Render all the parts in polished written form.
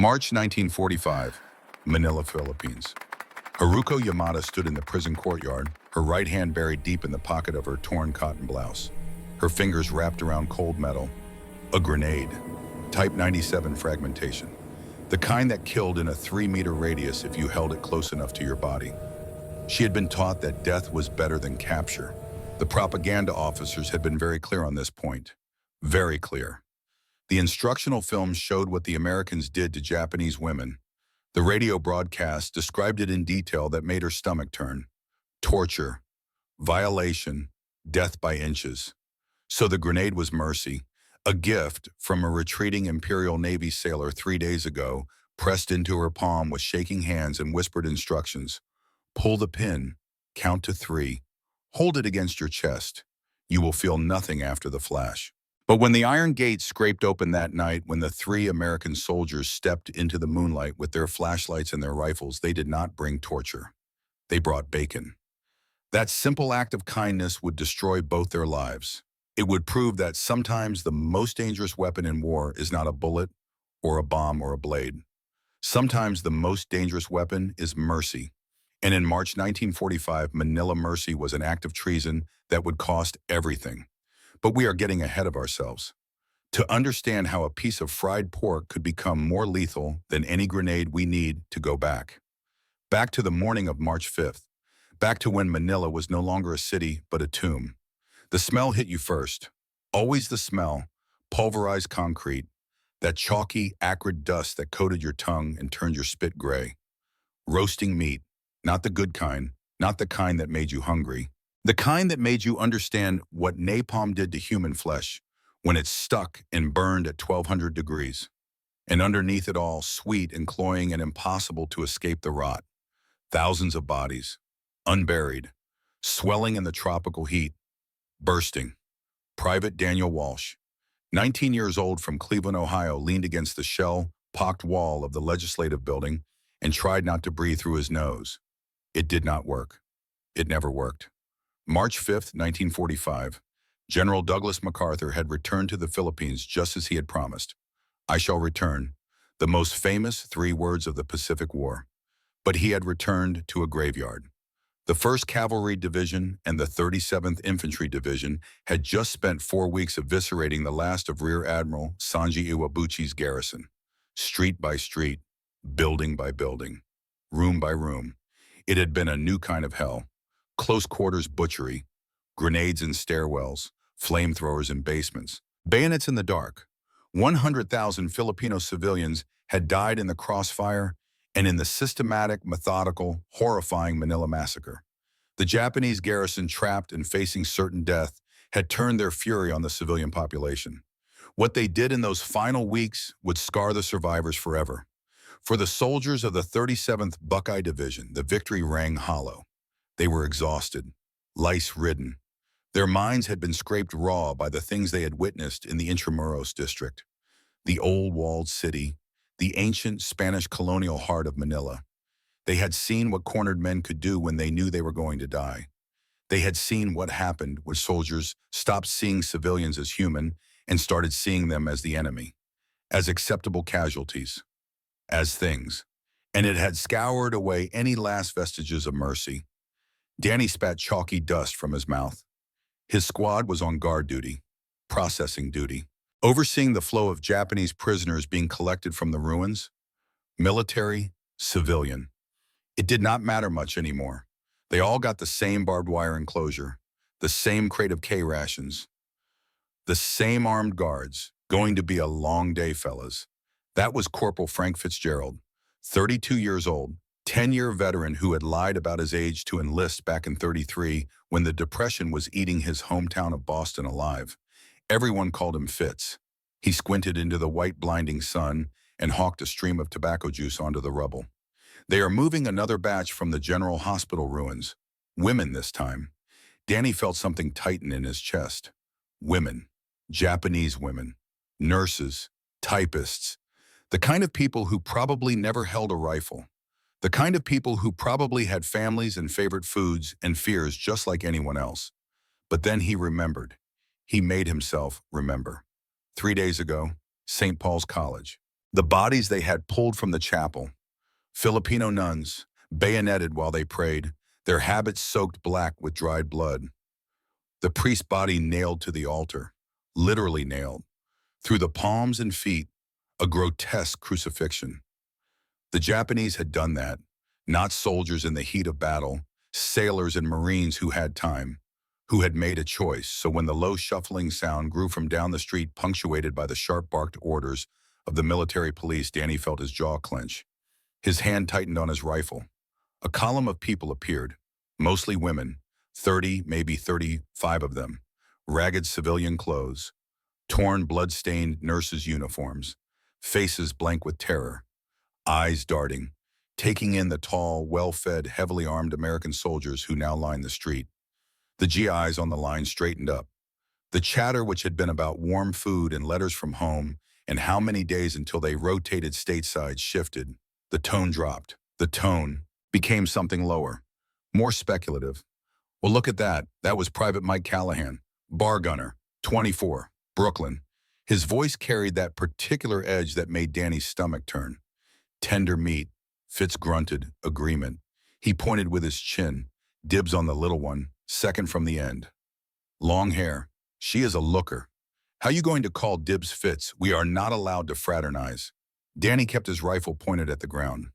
March 1945, Manila, Philippines. Haruko Yamada stood in the prison courtyard, her right hand buried deep in the pocket of her torn cotton blouse, her fingers wrapped around cold metal. A grenade, Type 97 fragmentation, the kind that killed in a 3-meter radius if you held it close enough to your body. She had been taught that death was better than capture. The propaganda officers had been very clear on this point. Very clear. The instructional films showed what the Americans did to Japanese women. The radio broadcast described it in detail that made her stomach turn. Torture, violation, death by inches. So the grenade was mercy, a gift from a retreating Imperial Navy sailor 3 days ago, pressed into her palm with shaking hands and whispered instructions. Pull the pin, count to 3, hold it against your chest. You will feel nothing after the flash. But when the iron gate scraped open that night, when the 3 American soldiers stepped into the moonlight with their flashlights and their rifles, they did not bring torture. They brought bacon. That simple act of kindness would destroy both their lives. It would prove that sometimes the most dangerous weapon in war is not a bullet or a bomb or a blade. Sometimes the most dangerous weapon is mercy. And in March 1945, Manila mercy was an act of treason that would cost everything. But we are getting ahead of ourselves. To understand how a piece of fried pork could become more lethal than any grenade, we need to go back. Back to the morning of March 5th. Back to when Manila was no longer a city, but a tomb. The smell hit you first. Always the smell, pulverized concrete, that chalky, acrid dust that coated your tongue and turned your spit gray. Roasting meat, not the good kind, not the kind that made you hungry. The kind that made you understand what napalm did to human flesh when it stuck and burned at 1200 degrees. And underneath it all, sweet and cloying and impossible to escape the rot. Thousands of bodies, unburied, swelling in the tropical heat, bursting. Private Daniel Walsh, 19 years old, from Cleveland, Ohio, leaned against the shell-pocked wall of the legislative building and tried not to breathe through his nose. It did not work. It never worked. March 5th, 1945, General Douglas MacArthur had returned to the Philippines just as he had promised. I shall return, the most famous 3 words of the Pacific War. But he had returned to a graveyard. The 1st Cavalry Division and the 37th Infantry Division had just spent 4 weeks eviscerating the last of Rear Admiral Sanji Iwabuchi's garrison. Street by street, building by building, room by room. It had been a new kind of hell. Close quarters butchery, grenades in stairwells, flamethrowers in basements, bayonets in the dark. 100,000 Filipino civilians had died in the crossfire and in the systematic, methodical, horrifying Manila massacre. The Japanese garrison, trapped and facing certain death, had turned their fury on the civilian population. What they did in those final weeks would scar the survivors forever. For the soldiers of the 37th Buckeye Division, the victory rang hollow. They were exhausted, lice-ridden. Their minds had been scraped raw by the things they had witnessed in the Intramuros district, the old walled city, the ancient Spanish colonial heart of Manila. They had seen what cornered men could do when they knew they were going to die. They had seen what happened when soldiers stopped seeing civilians as human and started seeing them as the enemy, as acceptable casualties, as things. And it had scoured away any last vestiges of mercy. Danny spat chalky dust from his mouth. His squad was on guard duty, processing duty, overseeing the flow of Japanese prisoners being collected from the ruins. Military, civilian. It did not matter much anymore. They all got the same barbed wire enclosure, the same crate of K-rations, the same armed guards. Going to be a long day, fellas. That was Corporal Frank Fitzgerald, 32 years old, 10-year veteran who had lied about his age to enlist back in '33 when the Depression was eating his hometown of Boston alive. Everyone called him Fitz. He squinted into the white blinding sun and hawked a stream of tobacco juice onto the rubble. They are moving another batch from the General Hospital ruins. Women this time. Danny felt something tighten in his chest. Women. Japanese women. Nurses. Typists. The kind of people who probably never held a rifle. The kind of people who probably had families and favorite foods and fears just like anyone else. But then he remembered. He made himself remember. 3 days ago, St. Paul's College. The bodies they had pulled from the chapel, Filipino nuns, bayoneted while they prayed, their habits soaked black with dried blood. The priest's body nailed to the altar, literally nailed, through the palms and feet, a grotesque crucifixion. The Japanese had done that, not soldiers in the heat of battle, sailors and Marines who had time, who had made a choice. So when the low shuffling sound grew from down the street, punctuated by the sharp barked orders of the military police, Danny felt his jaw clench. His hand tightened on his rifle. A column of people appeared, mostly women, 30, maybe 35 of them, ragged civilian clothes, torn, blood-stained nurses' uniforms, faces blank with terror, eyes darting, taking in the tall, well-fed, heavily armed American soldiers who now lined the street. The GIs on the line straightened up. The chatter, which had been about warm food and letters from home and how many days until they rotated stateside, shifted. The tone dropped. The tone became something lower, more speculative. Well, look at that. That was Private Mike Callahan, bar gunner, 24, Brooklyn. His voice carried that particular edge that made Danny's stomach turn. Tender meat. Fitz grunted, agreement. He pointed with his chin. Dibs on the little one, second from the end. Long hair. She is a looker. How you going to call dibs Fitz? We are not allowed to fraternize. Danny kept his rifle pointed at the ground.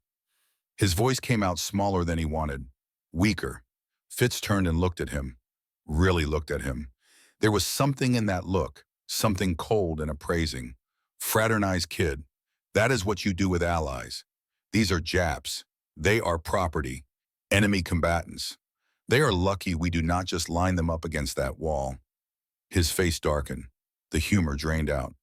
His voice came out smaller than he wanted, weaker. Fitz turned and looked at him, really looked at him. There was something in that look, something cold and appraising. Fraternize, kid. That is what you do with allies. These are Japs. They are property, enemy combatants. They are lucky we do not just line them up against that wall. His face darkened. The humor drained out.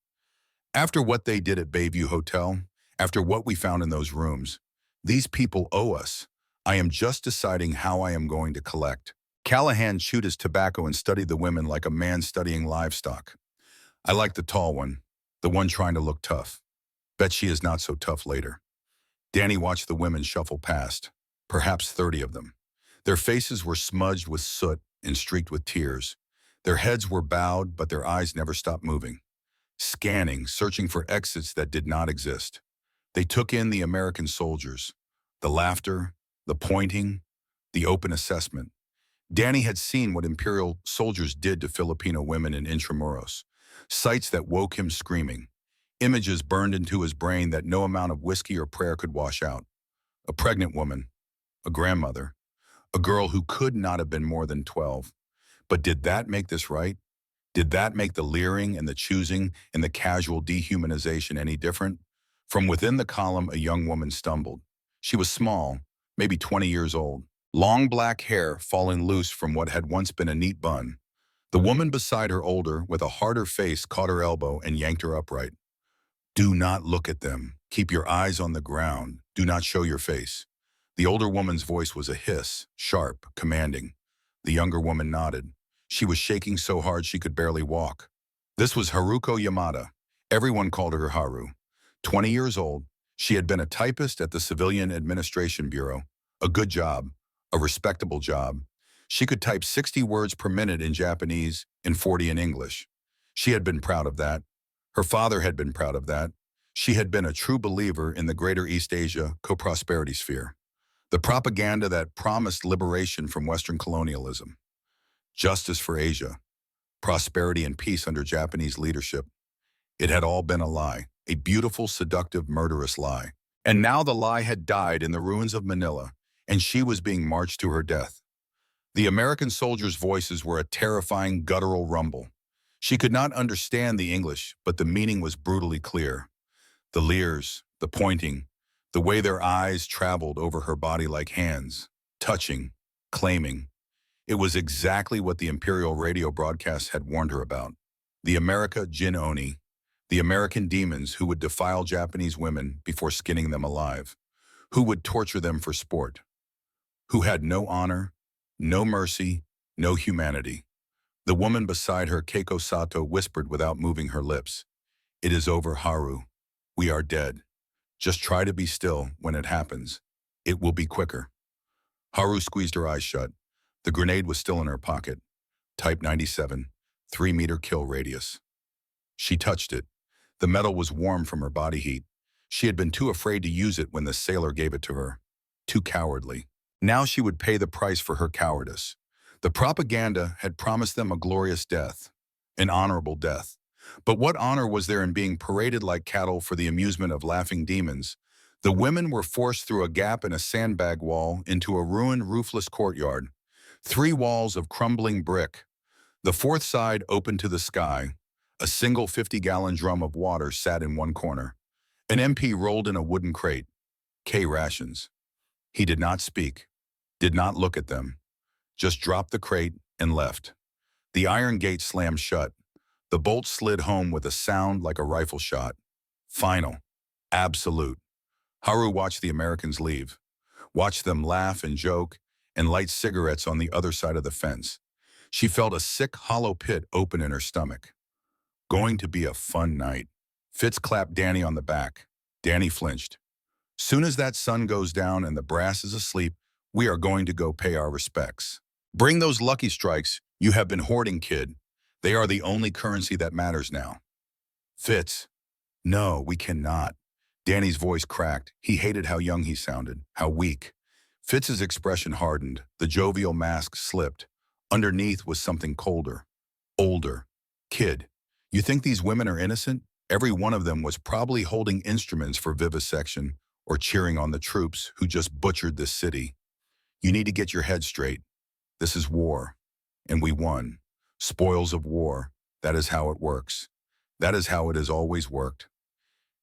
After what they did at Bayview Hotel, after what we found in those rooms, these people owe us. I am just deciding how I am going to collect. Callahan chewed his tobacco and studied the women like a man studying livestock. I like the tall one, the one trying to look tough. Bet she is not so tough later. Danny watched the women shuffle past, perhaps 30 of them. Their faces were smudged with soot and streaked with tears. Their heads were bowed, but their eyes never stopped moving. Scanning, searching for exits that did not exist. They took in the American soldiers, the laughter, the pointing, the open assessment. Danny had seen what Imperial soldiers did to Filipino women in Intramuros, sights that woke him screaming, images burned into his brain that no amount of whiskey or prayer could wash out. A pregnant woman, a grandmother, a girl who could not have been more than 12. But did that make this right? Did that make the leering and the choosing and the casual dehumanization any different? From within the column, a young woman stumbled. She was small, maybe 20 years old, long black hair falling loose from what had once been a neat bun. The woman beside her, older, with a harder face, caught her elbow and yanked her upright. Do not look at them. Keep your eyes on the ground. Do not show your face. The older woman's voice was a hiss, sharp, commanding. The younger woman nodded. She was shaking so hard she could barely walk. This was Haruko Yamada. Everyone called her Haru. 20 years old, she had been a typist at the Civilian Administration Bureau. A good job, a respectable job. She could type 60 words per minute in Japanese and 40 in English. She had been proud of that. Her father had been proud of that. She had been a true believer in the Greater East Asia co-prosperity sphere. The propaganda that promised liberation from Western colonialism. Justice for Asia. Prosperity and peace under Japanese leadership. It had all been a lie. A beautiful, seductive, murderous lie. And now the lie had died in the ruins of Manila, and she was being marched to her death. The American soldiers' voices were a terrifying, guttural rumble. She could not understand the English, but the meaning was brutally clear. The leers, the pointing, the way their eyes traveled over her body like hands, touching, claiming. It was exactly what the Imperial radio broadcasts had warned her about. The America Jin Oni, the American demons who would defile Japanese women before skinning them alive, who would torture them for sport, who had no honor, no mercy, no humanity. The woman beside her, Keiko Sato, whispered without moving her lips. It is over, Haru. We are dead. Just try to be still when it happens. It will be quicker. Haru squeezed her eyes shut. The grenade was still in her pocket. Type 97, 3-meter kill radius. She touched it. The metal was warm from her body heat. She had been too afraid to use it when the sailor gave it to her. Too cowardly. Now she would pay the price for her cowardice. The propaganda had promised them a glorious death, an honorable death. But what honor was there in being paraded like cattle for the amusement of laughing demons? The women were forced through a gap in a sandbag wall into a ruined, roofless courtyard. 3 walls of crumbling brick. The fourth side open to the sky. A single 50-gallon drum of water sat in one corner. An MP rolled in a wooden crate. K rations. He did not speak, did not look at them, just dropped the crate and left. The iron gate slammed shut. The bolt slid home with a sound like a rifle shot. Final. Absolute. Haru watched the Americans leave, watched them laugh and joke and light cigarettes on the other side of the fence. She felt a sick, hollow pit open in her stomach. Going to be a fun night. Fitz clapped Danny on the back. Danny flinched. Soon as that sun goes down and the brass is asleep, we are going to go pay our respects. Bring those lucky strikes you have been hoarding, kid. They are the only currency that matters now. Fitz. No, we cannot. Danny's voice cracked. He hated how young he sounded, how weak. Fitz's expression hardened. The jovial mask slipped. Underneath was something colder, older. Kid, you think these women are innocent? Every one of them was probably holding instruments for vivisection or cheering on the troops who just butchered this city. You need to get your head straight. This is war, and we won. Spoils of war. That is how it works. That is how it has always worked.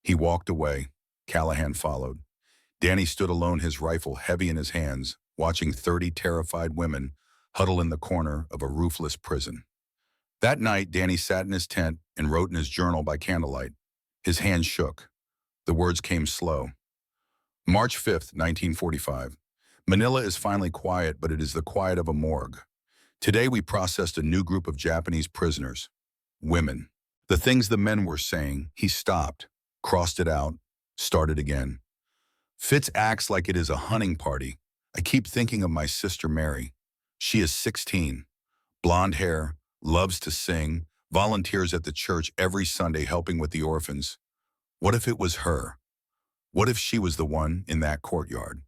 He walked away. Callahan followed. Danny stood alone, his rifle heavy in his hands, watching 30 terrified women huddle in the corner of a roofless prison. That night, Danny sat in his tent and wrote in his journal by candlelight. His hand shook. The words came slow. March 5th, 1945. Manila is finally quiet, but it is the quiet of a morgue. Today we processed a new group of Japanese prisoners. Women. The things the men were saying, he stopped, crossed it out, started again. Fitz acts like it is a hunting party. I keep thinking of my sister Mary. She is 16. Blonde hair, loves to sing, volunteers at the church every Sunday helping with the orphans. What if it was her? What if she was the one in that courtyard?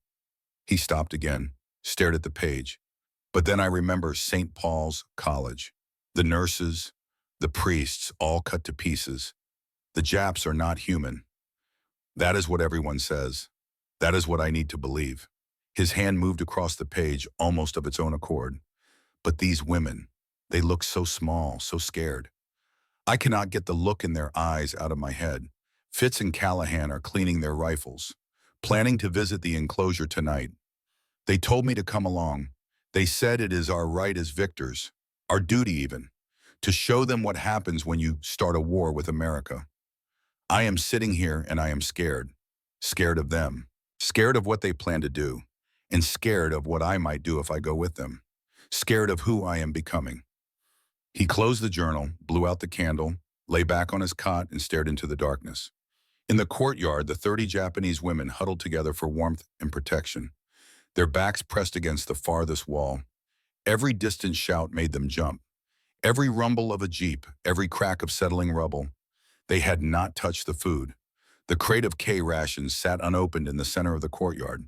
He stopped again, stared at the page. But then I remember St. Paul's College. The nurses, the priests, all cut to pieces. The Japs are not human. That is what everyone says. That is what I need to believe. His hand moved across the page almost of its own accord. But these women, they look so small, so scared. I cannot get the look in their eyes out of my head. Fitz and Callahan are cleaning their rifles, planning to visit the enclosure tonight. They told me to come along. They said it is our right as victors, our duty even, to show them what happens when you start a war with America. I am sitting here and I am scared. Scared of them. Scared of what they plan to do. And scared of what I might do if I go with them. Scared of who I am becoming. He closed the journal, blew out the candle, lay back on his cot and stared into the darkness. In the courtyard, the 30 Japanese women huddled together for warmth and protection, their backs pressed against the farthest wall. Every distant shout made them jump. Every rumble of a jeep, every crack of settling rubble. They had not touched the food. The crate of K rations sat unopened in the center of the courtyard.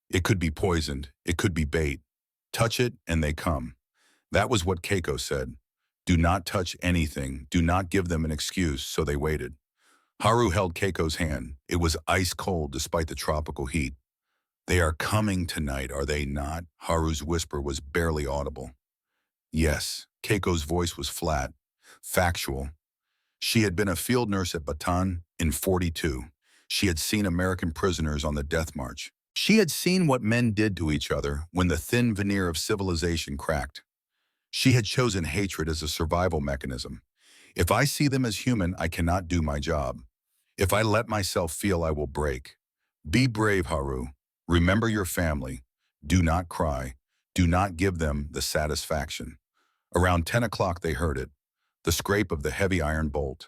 It could be poisoned. It could be bait. Touch it and they come. That was what Keiko said. Do not touch anything. Do not give them an excuse, so they waited. Haru held Keiko's hand. It was ice cold despite the tropical heat. They are coming tonight, are they not? Haru's whisper was barely audible. Yes, Keiko's voice was flat, factual. She had been a field nurse at Bataan in '42. She had seen American prisoners on the death march. She had seen what men did to each other when the thin veneer of civilization cracked. She had chosen hatred as a survival mechanism. If I see them as human, I cannot do my job. If I let myself feel, I will break. Be brave, Haru. Remember your family. Do not cry. Do not give them the satisfaction. Around 10 o'clock they heard it, the scrape of the heavy iron bolt.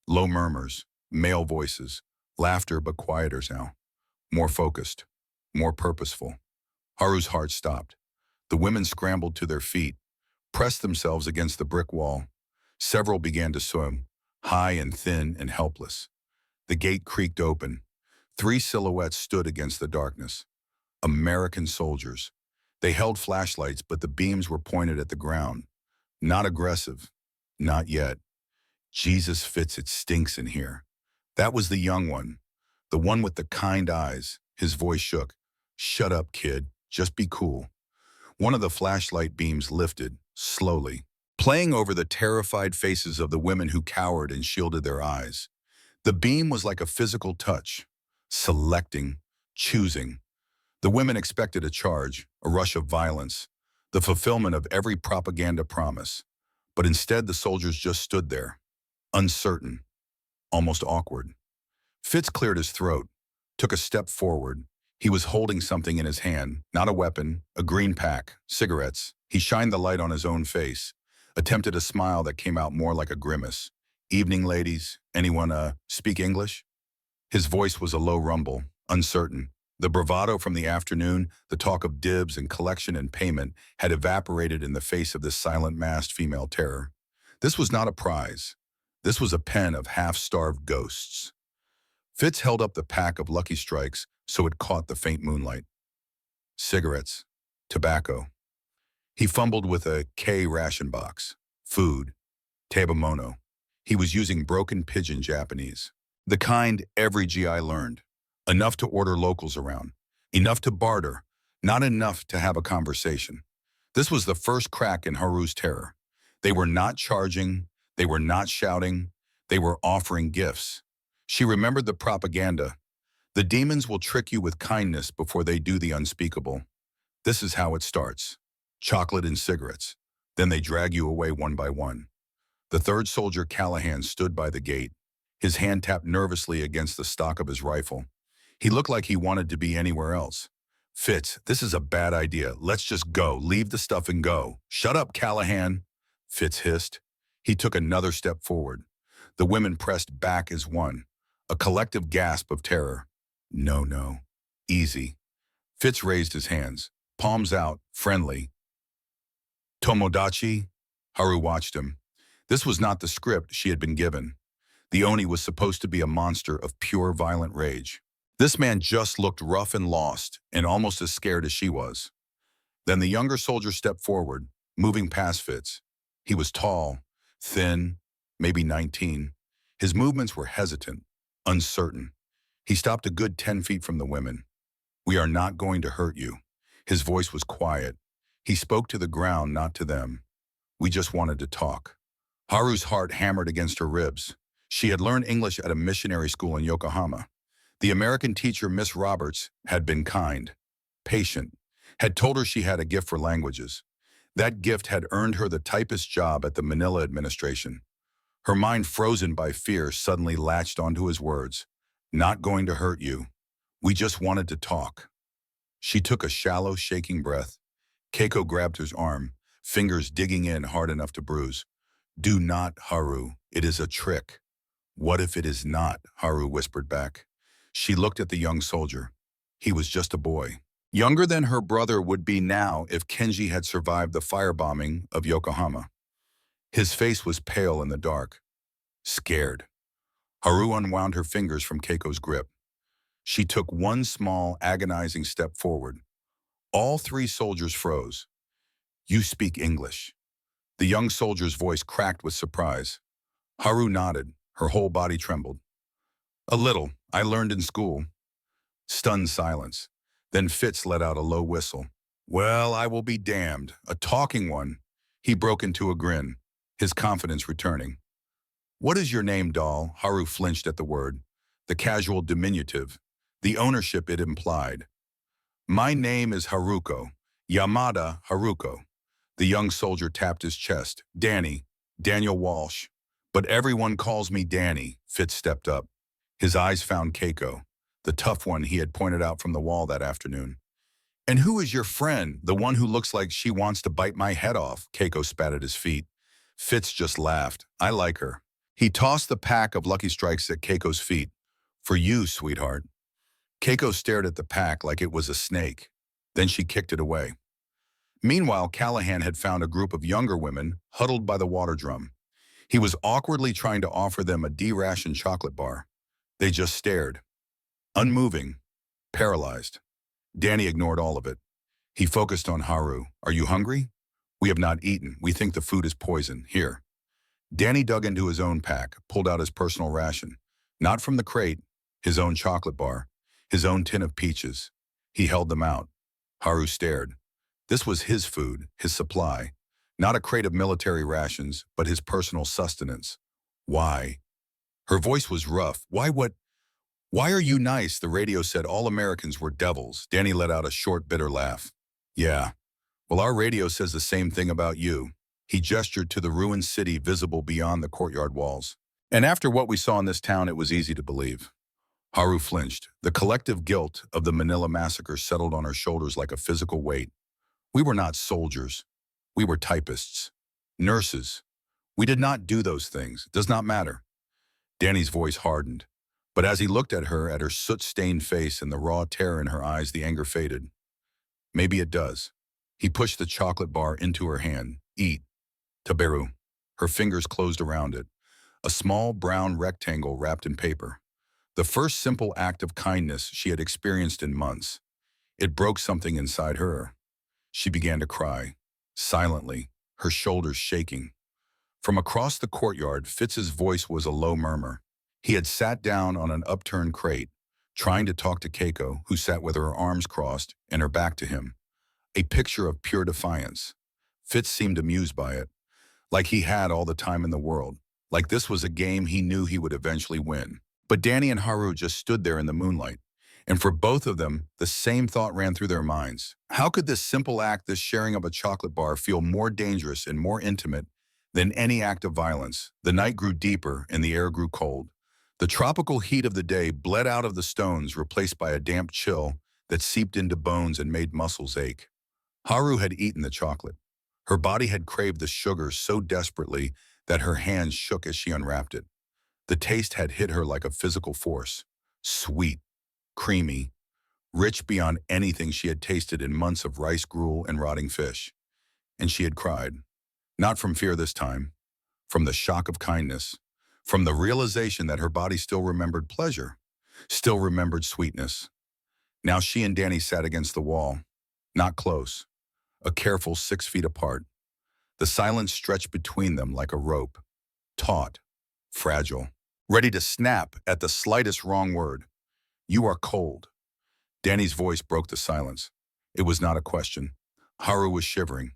Low murmurs, male voices, laughter but quieter now. More focused, more purposeful. Haru's heart stopped. The women scrambled to their feet, pressed themselves against the brick wall. Several began to swim, high and thin and helpless. The gate creaked open. Three silhouettes stood against the darkness. American soldiers. They held flashlights, but the beams were pointed at the ground. Not aggressive. Not yet. Jesus Fitz, it stinks in here. That was the young one. The one with the kind eyes. His voice shook. Shut up, kid. Just be cool. One of the flashlight beams lifted, slowly, playing over the terrified faces of the women who cowered and shielded their eyes. The beam was like a physical touch, selecting, choosing. The women expected a charge, a rush of violence, the fulfillment of every propaganda promise. But instead, the soldiers just stood there, uncertain, almost awkward. Fitz cleared his throat, took a step forward. He was holding something in his hand, not a weapon, a green pack, cigarettes. He shined the light on his own face, attempted a smile that came out more like a grimace. Evening, ladies. Anyone, speak English? His voice was a low rumble, uncertain. The bravado from the afternoon, the talk of dibs and collection and payment, had evaporated in the face of this silent masked female terror. This was not a prize. This was a pen of half-starved ghosts. Fitz held up the pack of Lucky Strikes so it caught the faint moonlight. Cigarettes. Tobacco. He fumbled with a K ration box. Food. Tabamono. He was using broken pidgin Japanese. The kind every GI learned. Enough to order locals around. Enough to barter. Not enough to have a conversation. This was the first crack in Haru's terror. They were not charging. They were not shouting. They were offering gifts. She remembered the propaganda. The demons will trick you with kindness before they do the unspeakable. This is how it starts. Chocolate and cigarettes. Then they drag you away one by one. The third soldier, Callahan, stood by the gate. His hand tapped nervously against the stock of his rifle. He looked like he wanted to be anywhere else. Fitz, this is a bad idea. Let's just go. Leave the stuff and go. Shut up, Callahan. Fitz hissed. He took another step forward. The women pressed back as one. A collective gasp of terror. No, no. Easy. Fitz raised his hands, palms out, friendly. Tomodachi? Haru watched him. This was not the script she had been given. The Oni was supposed to be a monster of pure violent rage. This man just looked rough and lost, and almost as scared as she was. Then the younger soldier stepped forward, moving past Fitz. He was tall, thin, maybe 19. His movements were hesitant, uncertain. He stopped a good 10 feet from the women. We are not going to hurt you. His voice was quiet. He spoke to the ground, not to them. We just wanted to talk. Haru's heart hammered against her ribs. She had learned English at a missionary school in Yokohama. The American teacher, Miss Roberts, had been kind, patient, had told her she had a gift for languages. That gift had earned her the typist job at the Manila administration. Her mind, frozen by fear, suddenly latched onto his words. Not going to hurt you. We just wanted to talk. She took a shallow, shaking breath. Keiko grabbed his arm, fingers digging in hard enough to bruise. Do not, Haru. It is a trick. What if it is not? Haru whispered back. She looked at the young soldier. He was just a boy. Younger than her brother would be now if Kenji had survived the firebombing of Yokohama. His face was pale in the dark. Scared. Haru unwound her fingers from Keiko's grip. She took one small, agonizing step forward. All three soldiers froze. You speak English. The young soldier's voice cracked with surprise. Haru nodded. Her whole body trembled. A little. I learned in school. Stunned silence. Then Fitz let out a low whistle. Well, I will be damned. A talking one. He broke into a grin, his confidence returning. What is your name, doll? Haru flinched at the word. The casual diminutive. The ownership it implied. My name is Haruko. Yamada Haruko. The young soldier tapped his chest. Danny. Daniel Walsh. But everyone calls me Danny. Fitz stepped up. His eyes found Keiko, the tough one he had pointed out from the wall that afternoon. And who is your friend, the one who looks like she wants to bite my head off? Keiko spat at his feet. Fitz just laughed. I like her. He tossed the pack of Lucky Strikes at Keiko's feet. For you, sweetheart. Keiko stared at the pack like it was a snake. Then she kicked it away. Meanwhile, Callahan had found a group of younger women huddled by the water drum. He was awkwardly trying to offer them a D-ration chocolate bar. They just stared, Unmoving, paralyzed. Danny ignored all of it. He focused on Haru. Are you hungry? We have not eaten. We think the food is poison. Here. Danny dug into his own pack, pulled out his personal ration. Not from the crate, his own chocolate bar, his own tin of peaches. He held them out. Haru stared. This was his food, his supply. Not a crate of military rations, but his personal sustenance. Why? Her voice was rough. Why are you nice? The radio said all Americans were devils. Danny let out a short, bitter laugh. Yeah. Well, our radio says the same thing about you. He gestured to the ruined city visible beyond the courtyard walls. And after what we saw in this town, it was easy to believe. Haru flinched. The collective guilt of the Manila massacre settled on her shoulders like a physical weight. We were not soldiers. We were typists. Nurses. We did not do those things. It does not matter. Danny's voice hardened. But as he looked at her soot-stained face and the raw terror in her eyes, the anger faded. Maybe it does. He pushed the chocolate bar into her hand. Eat. Taberu. Her fingers closed around it. A small brown rectangle wrapped in paper. The first simple act of kindness she had experienced in months. It broke something inside her. She began to cry, silently, her shoulders shaking. From across the courtyard, Fitz's voice was a low murmur. He had sat down on an upturned crate, trying to talk to Keiko, who sat with her arms crossed and her back to him. A picture of pure defiance. Fitz seemed amused by it, like he had all the time in the world, like this was a game he knew he would eventually win. But Danny and Haru just stood there in the moonlight, and for both of them, the same thought ran through their minds. How could this simple act, this sharing of a chocolate bar, feel more dangerous and more intimate than any act of violence? The night grew deeper and the air grew cold. The tropical heat of the day bled out of the stones, replaced by a damp chill that seeped into bones and made muscles ache. Haru had eaten the chocolate. Her body had craved the sugar so desperately that her hands shook as she unwrapped it. The taste had hit her like a physical force. Sweet, creamy, rich beyond anything she had tasted in months of rice gruel and rotting fish. And she had cried. Not from fear this time, from the shock of kindness, from the realization that her body still remembered pleasure, still remembered sweetness. Now she and Danny sat against the wall, not close, a careful 6 feet apart. The silence stretched between them like a rope, taut, fragile, ready to snap at the slightest wrong word. You are cold. Danny's voice broke the silence. It was not a question. Haru was shivering.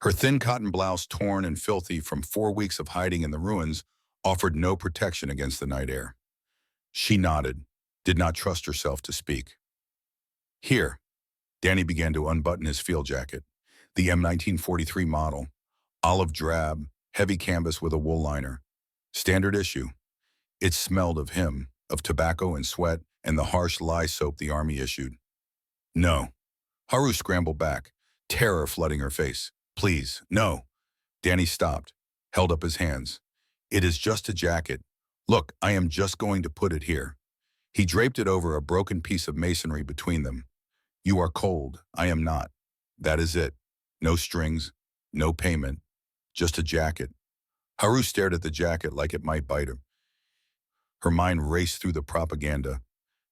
Her thin cotton blouse, torn and filthy from 4 weeks of hiding in the ruins, offered no protection against the night air. She nodded, did not trust herself to speak. Here. Danny began to unbutton his field jacket, the M1943 model, olive drab, heavy canvas with a wool liner. Standard issue. It smelled of him, of tobacco and sweat, and the harsh lye soap the army issued. No. Haru scrambled back, terror flooding her face. Please, no. Danny stopped, held up his hands. It is just a jacket. Look, I am just going to put it here. He draped it over a broken piece of masonry between them. You are cold. I am not. That is it. No strings, no payment, just a jacket. Haru stared at the jacket like it might bite him. Her mind raced through the propaganda.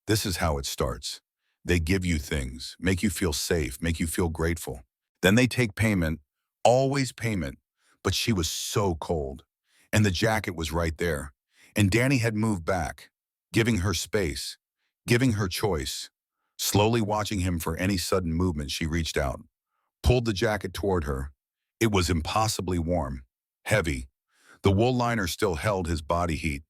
This is how it starts. They give you things, make you feel safe, make you feel grateful. Then they take payment, always payment. But she was so cold. And the jacket was right there. And Danny had moved back, giving her space, giving her choice. Slowly watching him for any sudden movement, she reached out, pulled the jacket toward her. It was impossibly warm, heavy. The wool liner still held his body heat.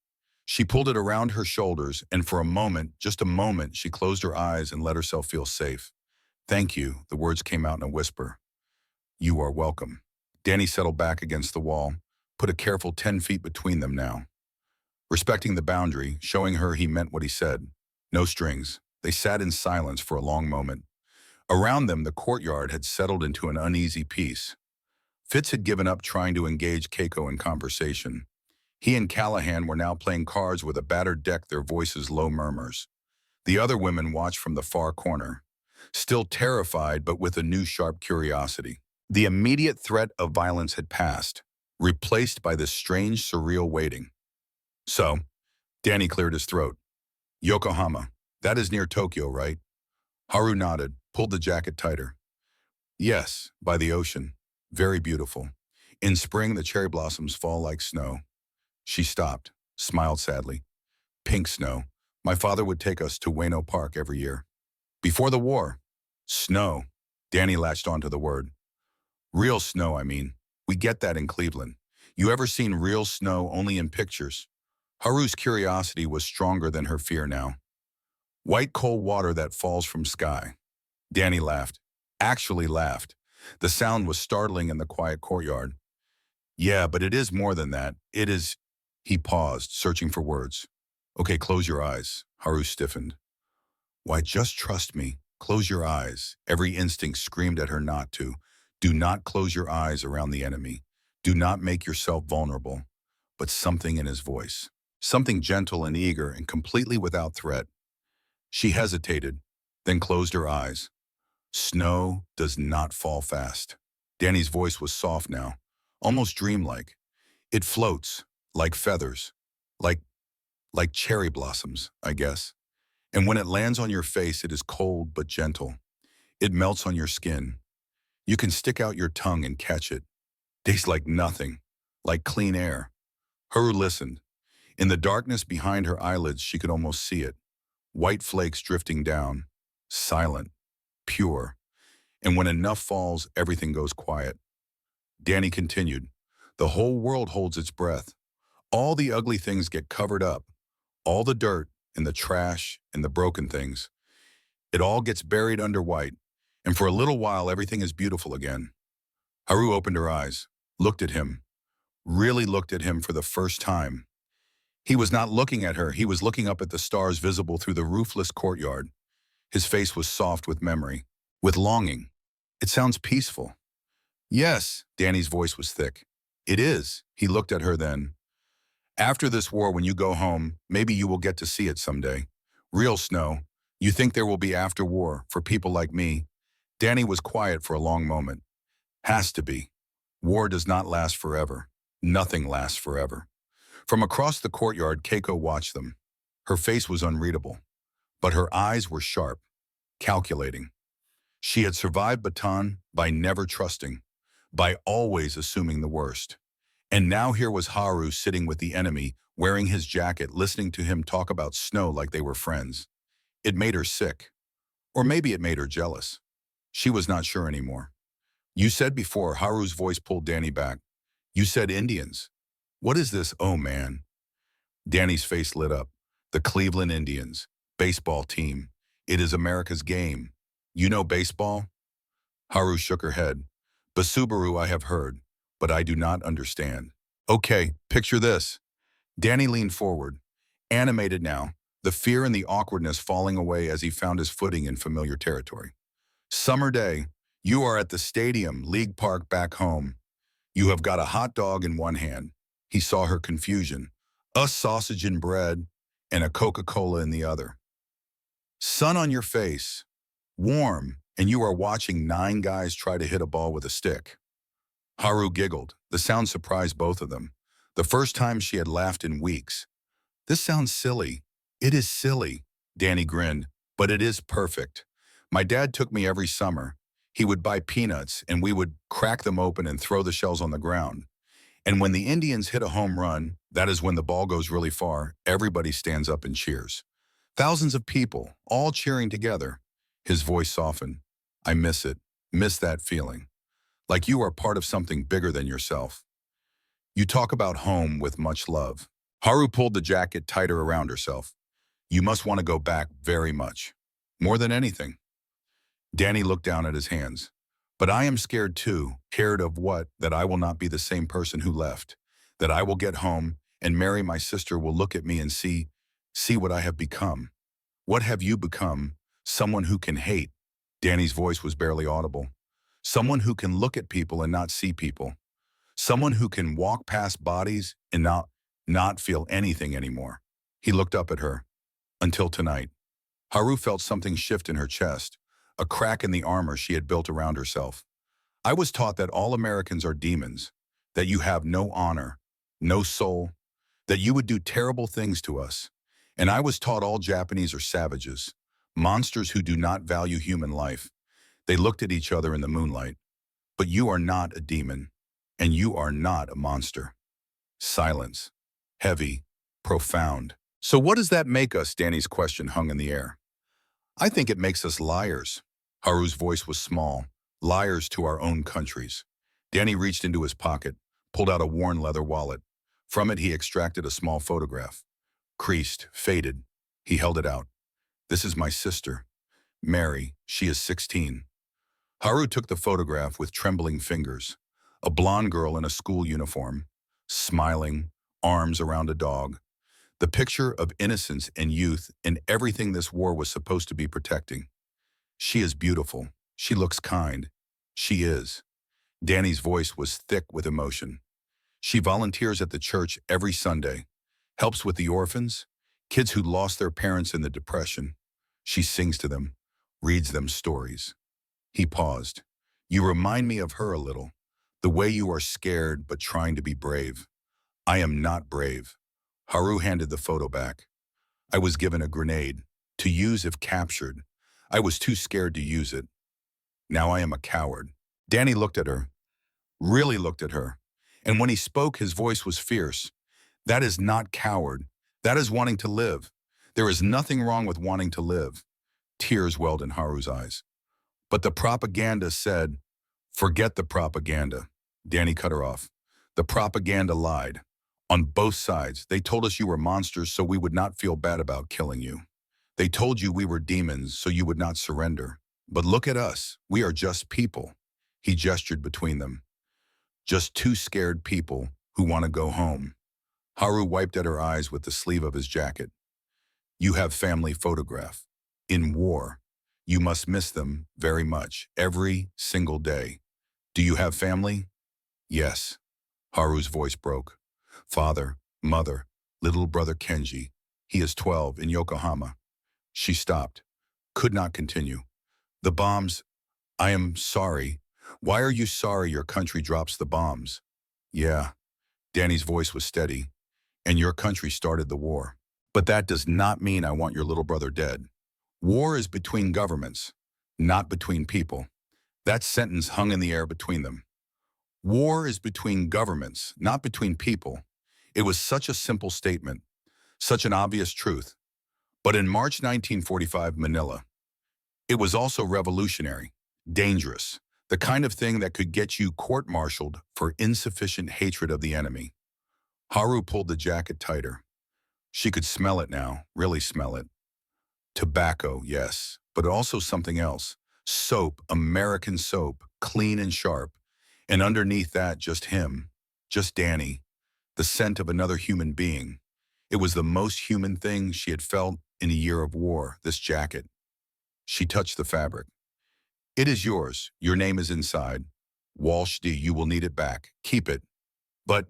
She pulled it around her shoulders, and for a moment, just a moment, she closed her eyes and let herself feel safe. Thank you, the words came out in a whisper. You are welcome. Danny settled back against the wall, put a careful 10 feet between them now. Respecting the boundary, showing her he meant what he said. No strings. They sat in silence for a long moment. Around them, the courtyard had settled into an uneasy peace. Fitz had given up trying to engage Keiko in conversation. He and Callahan were now playing cards with a battered deck, their voices low murmurs. The other women watched from the far corner, still terrified but with a new sharp curiosity. The immediate threat of violence had passed, replaced by this strange, surreal waiting. So, Danny cleared his throat. Yokohama. That is near Tokyo, right? Haru nodded, pulled the jacket tighter. Yes, by the ocean. Very beautiful. In spring, the cherry blossoms fall like snow. She stopped, smiled sadly. Pink snow. My father would take us to Ueno Park every year. Before the war. Snow. Danny latched onto the word. Real snow, I mean. We get that in Cleveland. You ever seen real snow only in pictures? Haru's curiosity was stronger than her fear now. White cold water that falls from sky. Danny laughed. Actually laughed. The sound was startling in the quiet courtyard. Yeah, but it is more than that. It is... He paused, searching for words. Okay, close your eyes. Haru stiffened. Why, just trust me. Close your eyes. Every instinct screamed at her not to. Do not close your eyes around the enemy. Do not make yourself vulnerable. But something in his voice. Something gentle and eager and completely without threat. She hesitated, then closed her eyes. Snow does not fall fast. Danny's voice was soft now, almost dreamlike. It floats, like feathers, like, like cherry blossoms, I guess. And when it lands on your face, it is cold but gentle. It melts on your skin. You can stick out your tongue and catch it. Tastes like nothing, like clean air. Haru listened. In the darkness behind her eyelids, she could almost see it. White flakes drifting down, silent, pure. And when enough falls, everything goes quiet. Danny continued. The whole world holds its breath. All the ugly things get covered up. All the dirt and the trash and the broken things. It all gets buried under white. And for a little while, everything is beautiful again. Haru opened her eyes, looked at him, really looked at him for the first time. He was not looking at her. He was looking up at the stars visible through the roofless courtyard. His face was soft with memory, with longing. It sounds peaceful. Yes, Danny's voice was thick. It is. He looked at her then. After this war, when you go home, maybe you will get to see it someday. Real snow. You think there will be after war for people like me? Danny was quiet for a long moment. Has to be. War does not last forever. Nothing lasts forever. From across the courtyard, Keiko watched them. Her face was unreadable, but her eyes were sharp, calculating. She had survived Bataan by never trusting, by always assuming the worst. And now here was Haru sitting with the enemy, wearing his jacket, listening to him talk about snow like they were friends. It made her sick. Or maybe it made her jealous. She was not sure anymore. You said before, Haru's voice pulled Danny back. You said Indians. What is this, oh man? Danny's face lit up. The Cleveland Indians. Baseball team. It is America's game. You know baseball? Haru shook her head. Basubaru I have heard, but I do not understand. Okay, picture this. Danny leaned forward, animated now, the fear and the awkwardness falling away as he found his footing in familiar territory. Summer day, you are at the stadium, League Park back home. You have got a hot dog in one hand. He saw her confusion. A sausage and bread, and a Coca-Cola in the other. Sun on your face, warm, and you are watching 9 guys try to hit a ball with a stick. Haru giggled. The sound surprised both of them. The first time she had laughed in weeks. This sounds silly. It is silly, Danny grinned, but it is perfect. My dad took me every summer. He would buy peanuts, and we would crack them open and throw the shells on the ground. And when the Indians hit a home run, that is when the ball goes really far, everybody stands up and cheers. Thousands of people, all cheering together. His voice softened. I miss it. Miss that feeling. Like you are part of something bigger than yourself. You talk about home with much love. Haru pulled the jacket tighter around herself. You must want to go back very much. More than anything. Danny looked down at his hands. But I am scared too. Scared of what? That I will not be the same person who left. That I will get home and Mary, my sister, will look at me and see what I have become. What have you become? Someone who can hate. Danny's voice was barely audible. Someone who can look at people and not see people. Someone who can walk past bodies and not feel anything anymore. He looked up at her. Until tonight. Haru felt something shift in her chest, a crack in the armor she had built around herself. I was taught that all Americans are demons, that you have no honor, no soul, that you would do terrible things to us. And I was taught all Japanese are savages, monsters who do not value human life. They looked at each other in the moonlight. But you are not a demon, and you are not a monster. Silence. Heavy. Profound. So what does that make us? Danny's question hung in the air. I think it makes us liars. Haru's voice was small. Liars to our own countries. Danny reached into his pocket, pulled out a worn leather wallet. From it he extracted a small photograph. Creased, faded. He held it out. This is my sister, Mary. She is 16. Haru took the photograph with trembling fingers. A blonde girl in a school uniform, smiling, arms around a dog. The picture of innocence and youth in everything this war was supposed to be protecting. She is beautiful. She looks kind. She is. Danny's voice was thick with emotion. She volunteers at the church every Sunday, helps with the orphans, kids who lost their parents in the Depression. She sings to them, reads them stories. He paused. You remind me of her a little. The way you are scared but trying to be brave. I am not brave. Haru handed the photo back. I was given a grenade, to use if captured. I was too scared to use it. Now I am a coward. Danny looked at her, really looked at her. And when he spoke, his voice was fierce. That is not coward. That is wanting to live. There is nothing wrong with wanting to live. Tears welled in Haru's eyes. But the propaganda said, forget the propaganda. Danny cut her off. The propaganda lied. On both sides, they told us you were monsters so we would not feel bad about killing you. They told you we were demons so you would not surrender. But look at us. We are just people. He gestured between them. Just two scared people who want to go home. Haru wiped at her eyes with the sleeve of his jacket. You have family photograph. In war, you must miss them very much, every single day. Do you have family? Yes. Haru's voice broke. Father, mother, little brother Kenji. He is 12 in Yokohama. She stopped, could not continue. The bombs, I am sorry. Why are you sorry your country drops the bombs? Yeah. Danny's voice was steady. And your country started the war. But that does not mean I want your little brother dead. War is between governments, not between people. That sentence hung in the air between them. War is between governments, not between people. It was such a simple statement, such an obvious truth. But in March 1945, Manila, it was also revolutionary, dangerous, the kind of thing that could get you court-martialed for insufficient hatred of the enemy. Haru pulled the jacket tighter. She could smell it now, really smell it. Tobacco, yes, but also something else. Soap, American soap, clean and sharp. And underneath that, just him, just Danny, the scent of another human being. It was the most human thing she had felt in a year of war, this jacket. She touched the fabric. It is yours. Your name is inside. Walsh D. You will need it back. Keep it. But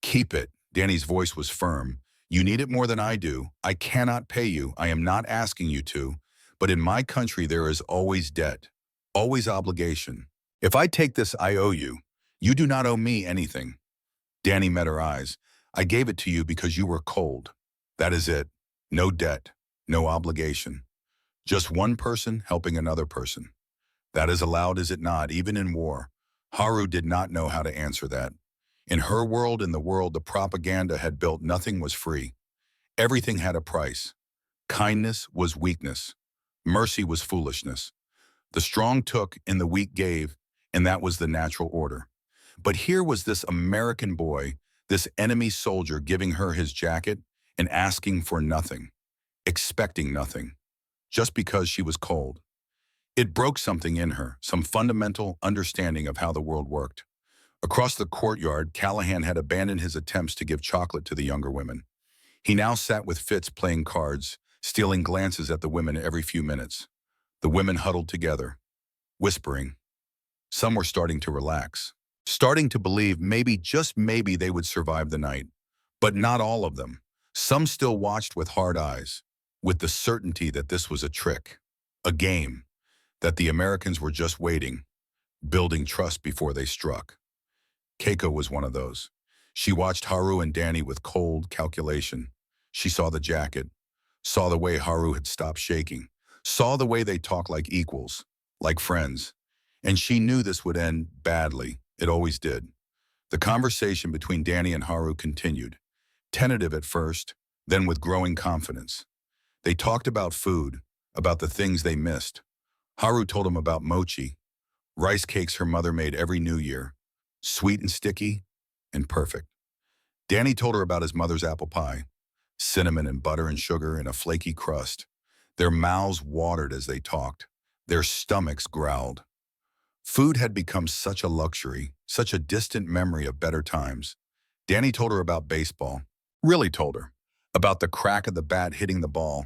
keep it. Danny's voice was firm. You need it more than I do. I cannot pay you. I am not asking you to. But in my country, there is always debt, always obligation. If I take this, I owe you. You do not owe me anything. Danny met her eyes. I gave it to you because you were cold. That is it. No debt, no obligation. Just one person helping another person. That is allowed, is it not, even in war? Haru did not know how to answer that. In her world, in the world the propaganda had built, nothing was free. Everything had a price. Kindness was weakness. Mercy was foolishness. The strong took and the weak gave, and that was the natural order. But here was this American boy, this enemy soldier giving her his jacket and asking for nothing, expecting nothing, just because she was cold. It broke something in her, some fundamental understanding of how the world worked. Across the courtyard, Callahan had abandoned his attempts to give chocolate to the younger women. He now sat with Fitz playing cards, stealing glances at the women every few minutes. The women huddled together, whispering. Some were starting to relax, starting to believe maybe, just maybe, they would survive the night. But not all of them. Some still watched with hard eyes, with the certainty that this was a trick, a game, that the Americans were just waiting, building trust before they struck. Keiko was one of those. She watched Haru and Danny with cold calculation. She saw the jacket, saw the way Haru had stopped shaking, saw the way they talked like equals, like friends. And she knew this would end badly. It always did. The conversation between Danny and Haru continued, tentative at first, then with growing confidence. They talked about food, about the things they missed. Haru told him about mochi, rice cakes her mother made every New Year, sweet and sticky and perfect. Danny told her about his mother's apple pie, cinnamon and butter and sugar in a flaky crust. Their mouths watered as they talked. Their stomachs growled. Food had become such a luxury, such a distant memory of better times. Danny told her about baseball, really told her, about the crack of the bat hitting the ball,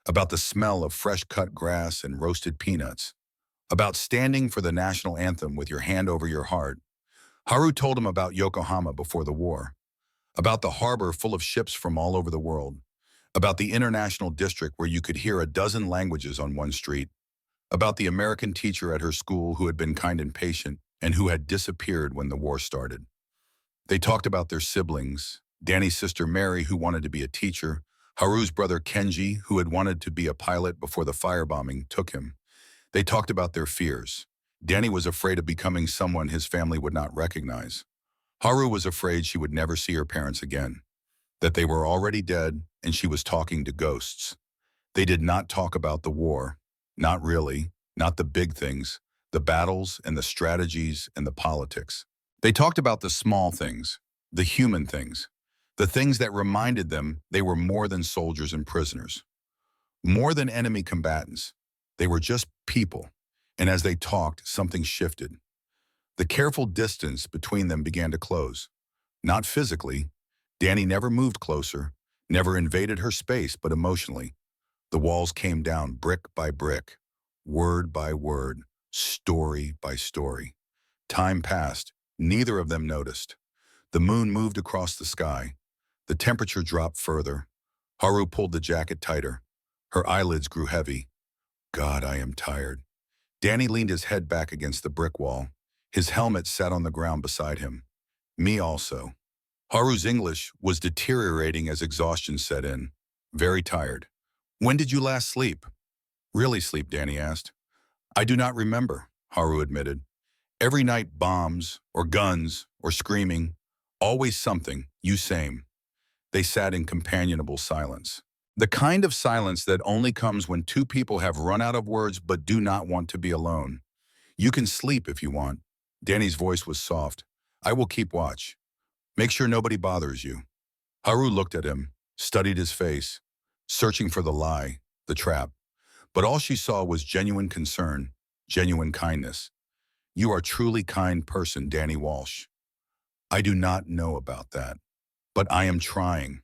about the smell of fresh-cut grass and roasted peanuts, about standing for the national anthem with your hand over your heart. Haru told him about Yokohama before the war, about the harbor full of ships from all over the world, about the international district where you could hear a dozen languages on one street, about the American teacher at her school who had been kind and patient and who had disappeared when the war started. They talked about their siblings, Danny's sister Mary, who wanted to be a teacher, Haru's brother Kenji, who had wanted to be a pilot before the firebombing took him. They talked about their fears. Danny was afraid of becoming someone his family would not recognize. Haru was afraid she would never see her parents again, that they were already dead and she was talking to ghosts. They did not talk about the war. Not really, not the big things, the battles and the strategies and the politics. They talked about the small things, the human things, the things that reminded them they were more than soldiers and prisoners, more than enemy combatants. They were just people, and as they talked, something shifted. The careful distance between them began to close. Not physically. Danny never moved closer, never invaded her space, but emotionally. The walls came down brick by brick, word by word, story by story. Time passed. Neither of them noticed. The moon moved across the sky. The temperature dropped further. Haru pulled the jacket tighter. Her eyelids grew heavy. God, I am tired. Danny leaned his head back against the brick wall. His helmet sat on the ground beside him. Me also. Haru's English was deteriorating as exhaustion set in. Very tired. When did you last sleep? Really sleep, Danny asked. I do not remember, Haru admitted. Every night bombs, or guns, or screaming. Always something, you same. They sat in companionable silence. The kind of silence that only comes when two people have run out of words but do not want to be alone. You can sleep if you want. Danny's voice was soft. I will keep watch. Make sure nobody bothers you. Haru looked at him, studied his face, searching for the lie, the trap. But all she saw was genuine concern, genuine kindness. You are a truly kind person, Danny Walsh. I do not know about that, but I am trying.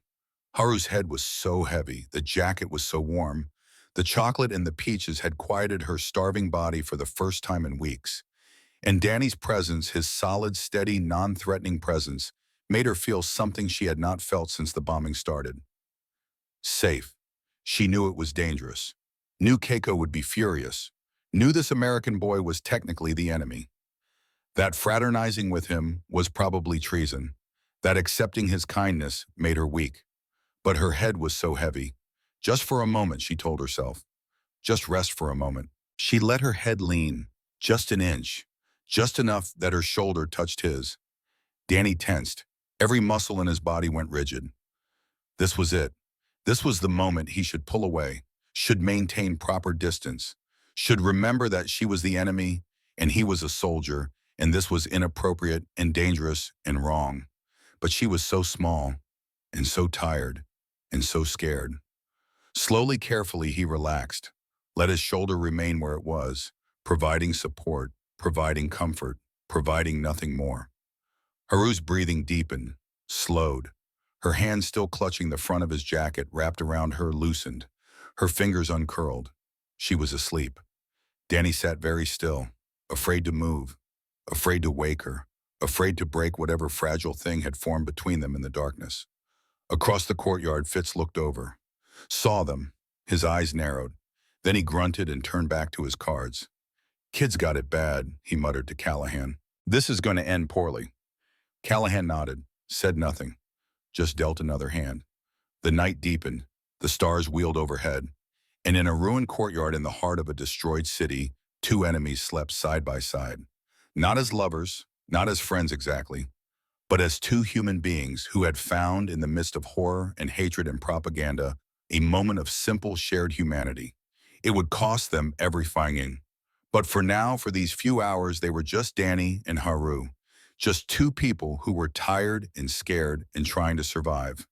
Haru's head was so heavy, the jacket was so warm. The chocolate and the peaches had quieted her starving body for the first time in weeks. And Danny's presence, his solid, steady, non-threatening presence, made her feel something she had not felt since the bombing started. Safe. She knew it was dangerous. Knew Keiko would be furious. Knew this American boy was technically the enemy. That fraternizing with him was probably treason. That accepting his kindness made her weak. But her head was so heavy. Just for a moment, she told herself. Just rest for a moment. She let her head lean, just an inch, just enough that her shoulder touched his. Danny tensed. Every muscle in his body went rigid. This was it. This was the moment he should pull away, should maintain proper distance, should remember that she was the enemy and he was a soldier, and this was inappropriate and dangerous and wrong. But she was so small and so tired and so scared. Slowly, carefully, he relaxed, let his shoulder remain where it was, providing support, providing comfort, providing nothing more. Haru's breathing deepened, slowed. Her hand still clutching the front of his jacket wrapped around her loosened, her fingers uncurled. She was asleep. Danny sat very still, afraid to move, afraid to wake her, afraid to break whatever fragile thing had formed between them in the darkness. Across the courtyard, Fitz looked over, saw them. His eyes narrowed. Then he grunted and turned back to his cards. Kid's got it bad, he muttered to Callahan. This is going to end poorly. Callahan nodded, said nothing, just dealt another hand. The night deepened. The stars wheeled overhead, and in a ruined courtyard in the heart of a destroyed city, two enemies slept side by side. Not as lovers, not as friends exactly, but as two human beings who had found, in the midst of horror and hatred and propaganda, a moment of simple shared humanity. It would cost them everything. But for now, for these few hours, they were just Danny and Haru, just two people who were tired and scared and trying to survive.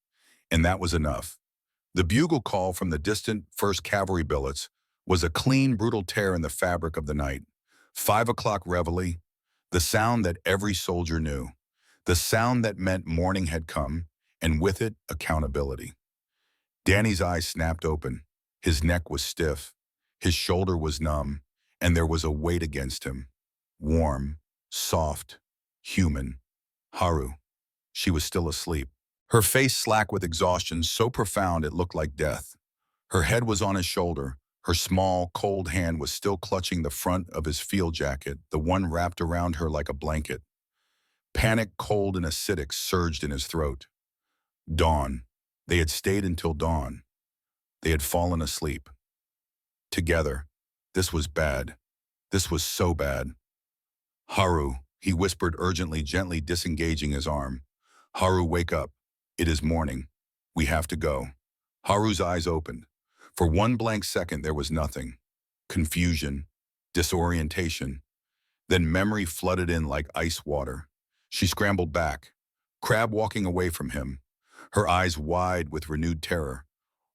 And that was enough. The bugle call from the distant 1st Cavalry billets was a clean, brutal tear in the fabric of the night. 5 o'clock reveille, the sound that every soldier knew. The sound that meant morning had come, and with it, accountability. Danny's eyes snapped open. His neck was stiff. His shoulder was numb, and there was a weight against him. Warm, soft, human. Haru. She was still asleep. Her face slack with exhaustion so profound it looked like death. Her head was on his shoulder. Her small, cold hand was still clutching the front of his field jacket, the one wrapped around her like a blanket. Panic, cold and acidic, surged in his throat. Dawn. They had stayed until dawn. They had fallen asleep. Together. This was bad. This was so bad. Haru, he whispered urgently, gently disengaging his arm. Haru, wake up. It is morning. We have to go. Haru's eyes opened. For one blank second there was nothing. Confusion. Disorientation. Then memory flooded in like ice water. She scrambled back, crab walking away from him, her eyes wide with renewed terror.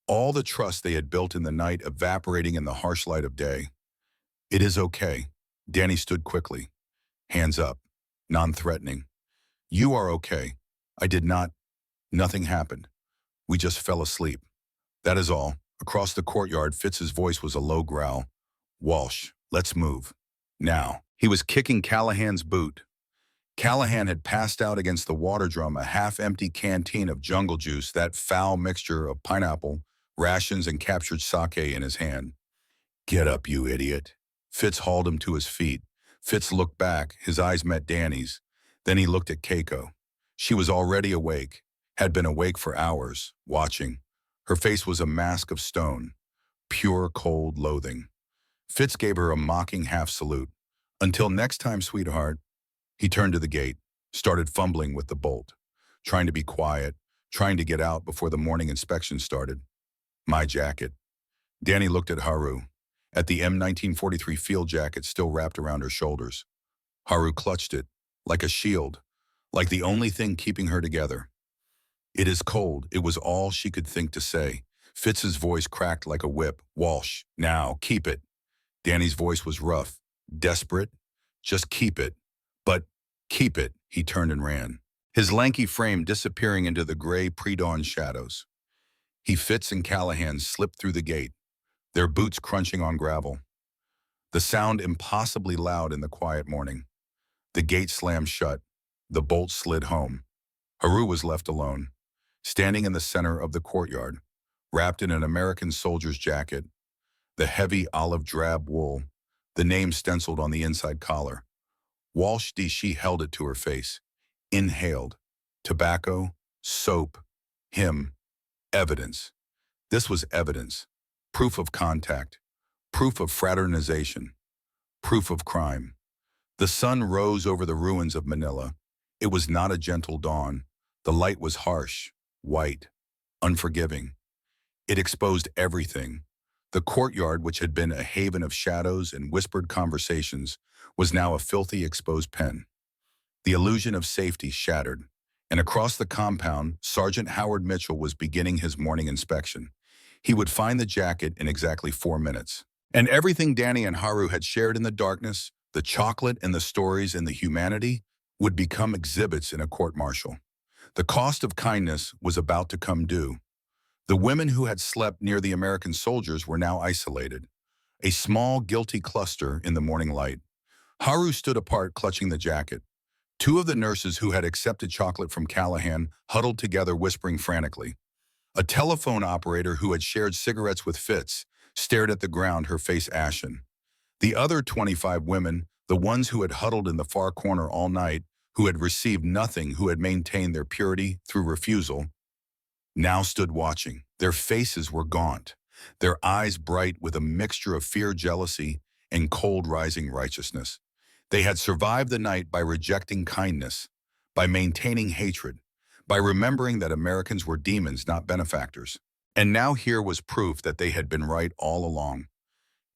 All the trust they had built in the night evaporating in the harsh light of day. It is okay. Danny stood quickly, hands up, non-threatening. You are okay. I did not. Nothing happened. We just fell asleep. That is all. Across the courtyard, Fitz's voice was a low growl. Walsh, let's move. Now. He was kicking Callahan's boot. Callahan had passed out against the water drum, a half-empty canteen of jungle juice, that foul mixture of pineapple, rations, and captured sake in his hand. Get up, you idiot. Fitz hauled him to his feet. Fitz looked back, his eyes met Danny's. Then he looked at Keiko. She was already awake, had been awake for hours, watching. Her face was a mask of stone, pure, cold loathing. Fitz gave her a mocking half-salute. Until next time, sweetheart. He turned to the gate, started fumbling with the bolt, trying to be quiet, trying to get out before the morning inspection started. My jacket. Danny looked at Haru, at the M1943 field jacket still wrapped around her shoulders. Haru clutched it, like a shield, like the only thing keeping her together. It is cold, it was all she could think to say. Fitz's voice cracked like a whip. Walsh, now, keep it. Danny's voice was rough, desperate. Just keep it. But keep it. He turned and ran, his lanky frame disappearing into the gray pre-dawn shadows. Fitz and Callahan slipped through the gate, their boots crunching on gravel. The sound impossibly loud in the quiet morning. The gate slammed shut. The bolt slid home. Haru was left alone, standing in the center of the courtyard, wrapped in an American soldier's jacket, the heavy olive drab wool, the name stenciled on the inside collar. Walsh D. She held it to her face, inhaled. Tobacco, soap, him, evidence. This was evidence, proof of contact, proof of fraternization, proof of crime. The sun rose over the ruins of Manila. It was not a gentle dawn. The light was harsh, white, unforgiving. It exposed everything. The courtyard, which had been a haven of shadows and whispered conversations, was now a filthy, exposed pen. The illusion of safety shattered, and across the compound, Sergeant Howard Mitchell was beginning his morning inspection. He would find the jacket in exactly 4 minutes. And everything Danny and Haru had shared in the darkness, the chocolate and the stories and the humanity, would become exhibits in a court-martial. The cost of kindness was about to come due. The women who had slept near the American soldiers were now isolated, a small, guilty cluster in the morning light. Haru stood apart, clutching the jacket. 2 of the nurses who had accepted chocolate from Callahan huddled together, whispering frantically. A telephone operator who had shared cigarettes with Fitz stared at the ground, her face ashen. The other 25 women, the ones who had huddled in the far corner all night, who had received nothing, who had maintained their purity through refusal, now stood watching, Their faces were gaunt, their eyes bright with a mixture of fear, jealousy, and cold rising righteousness. They had survived the night by rejecting kindness, by maintaining hatred, by remembering that Americans were demons, not benefactors. And now here was proof that they had been right all along.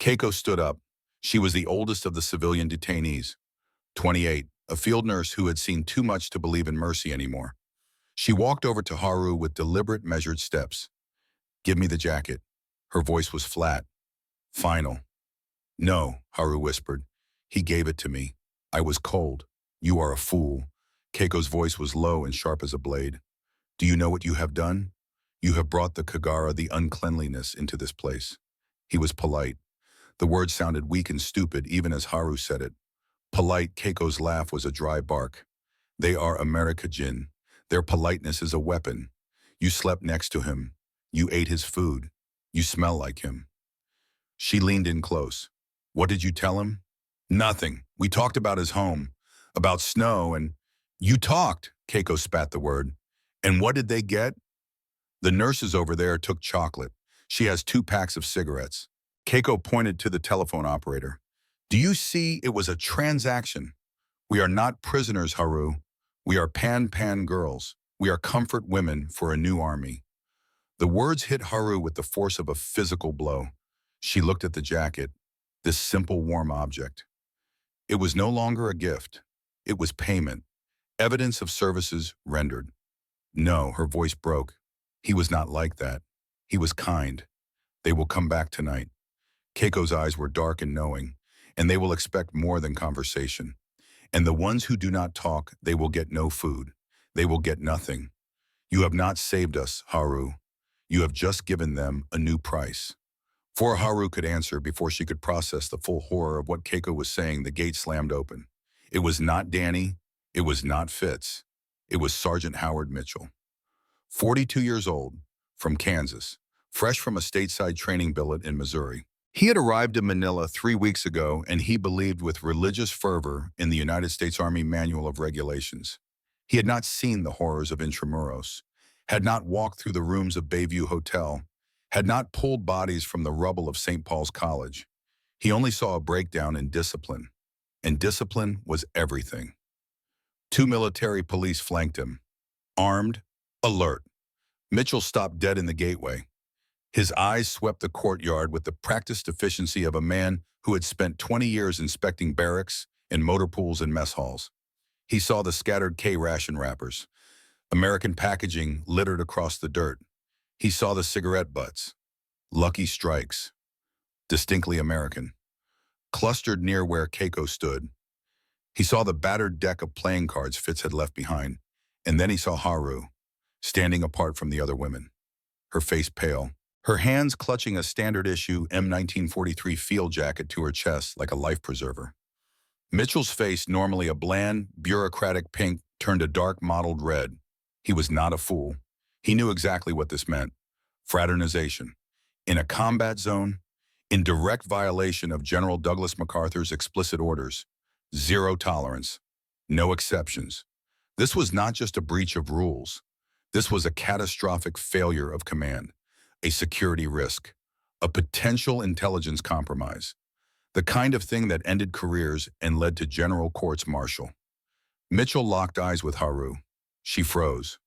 Keiko stood up. She was the oldest of the civilian detainees, 28, a field nurse who had seen too much to believe in mercy anymore. She walked over to Haru with deliberate, measured steps. "Give me the jacket." Her voice was flat, final. "No," Haru whispered. "He gave it to me. I was cold. You are a fool." Keiko's voice was low and sharp as a blade. "Do you know what you have done? You have brought the Kagara, the uncleanliness, into this place." He was polite. The words sounded weak and stupid even as Haru said it. Polite, Keiko's laugh was a dry bark. "They are America Jin. Their politeness is a weapon. You slept next to him. You ate his food. You smell like him." She leaned in close. "What did you tell him?" "Nothing. We talked about his home, about snow, and—" "You talked," Keiko spat the word. "And what did they get?" "The nurses over there took chocolate. She has 2 packs of cigarettes." Keiko pointed to the telephone operator. "Do you see? It was a transaction. We are not prisoners, Haru. We are pan girls. We are comfort women for a new army." The words hit Haru with the force of a physical blow. She looked at the jacket, this simple warm object. It was no longer a gift. It was payment, evidence of services rendered. "No," her voice broke. "He was not like that. He was kind. They will come back tonight." Keiko's eyes were dark and knowing, and they will expect more than conversation. And the ones who do not talk, they will get no food. They will get nothing. "You have not saved us, Haru. You have just given them a new price." Before Haru could answer, before she could process the full horror of what Keiko was saying, the gate slammed open. It was not Danny. It was not Fitz. It was Sergeant Howard Mitchell. 42 years old, from Kansas, fresh from a stateside training billet in Missouri. He had arrived in Manila 3 weeks ago, and he believed with religious fervor in the United States Army Manual of Regulations. He had not seen the horrors of Intramuros, had not walked through the rooms of Bayview Hotel, had not pulled bodies from the rubble of St. Paul's College. He only saw a breakdown in discipline, and discipline was everything. 2 military police flanked him, armed, alert. Mitchell stopped dead in the gateway. His eyes swept the courtyard with the practiced efficiency of a man who had spent 20 years inspecting barracks and motor pools and mess halls. He saw the scattered K-ration wrappers, American packaging littered across the dirt. He saw the cigarette butts, Lucky Strikes, distinctly American, clustered near where Keiko stood. He saw the battered deck of playing cards Fitz had left behind, and then he saw Haru, standing apart from the other women, her face pale, her hands clutching a standard-issue M1943 field jacket to her chest like a life preserver. Mitchell's face, normally a bland, bureaucratic pink, turned a dark mottled red. He was not a fool. He knew exactly what this meant. Fraternization. In a combat zone, in direct violation of General Douglas MacArthur's explicit orders. Zero tolerance. No exceptions. This was not just a breach of rules. This was a catastrophic failure of command, a security risk, a potential intelligence compromise, the kind of thing that ended careers and led to general courts-martial. Mitchell locked eyes with Haru. She froze.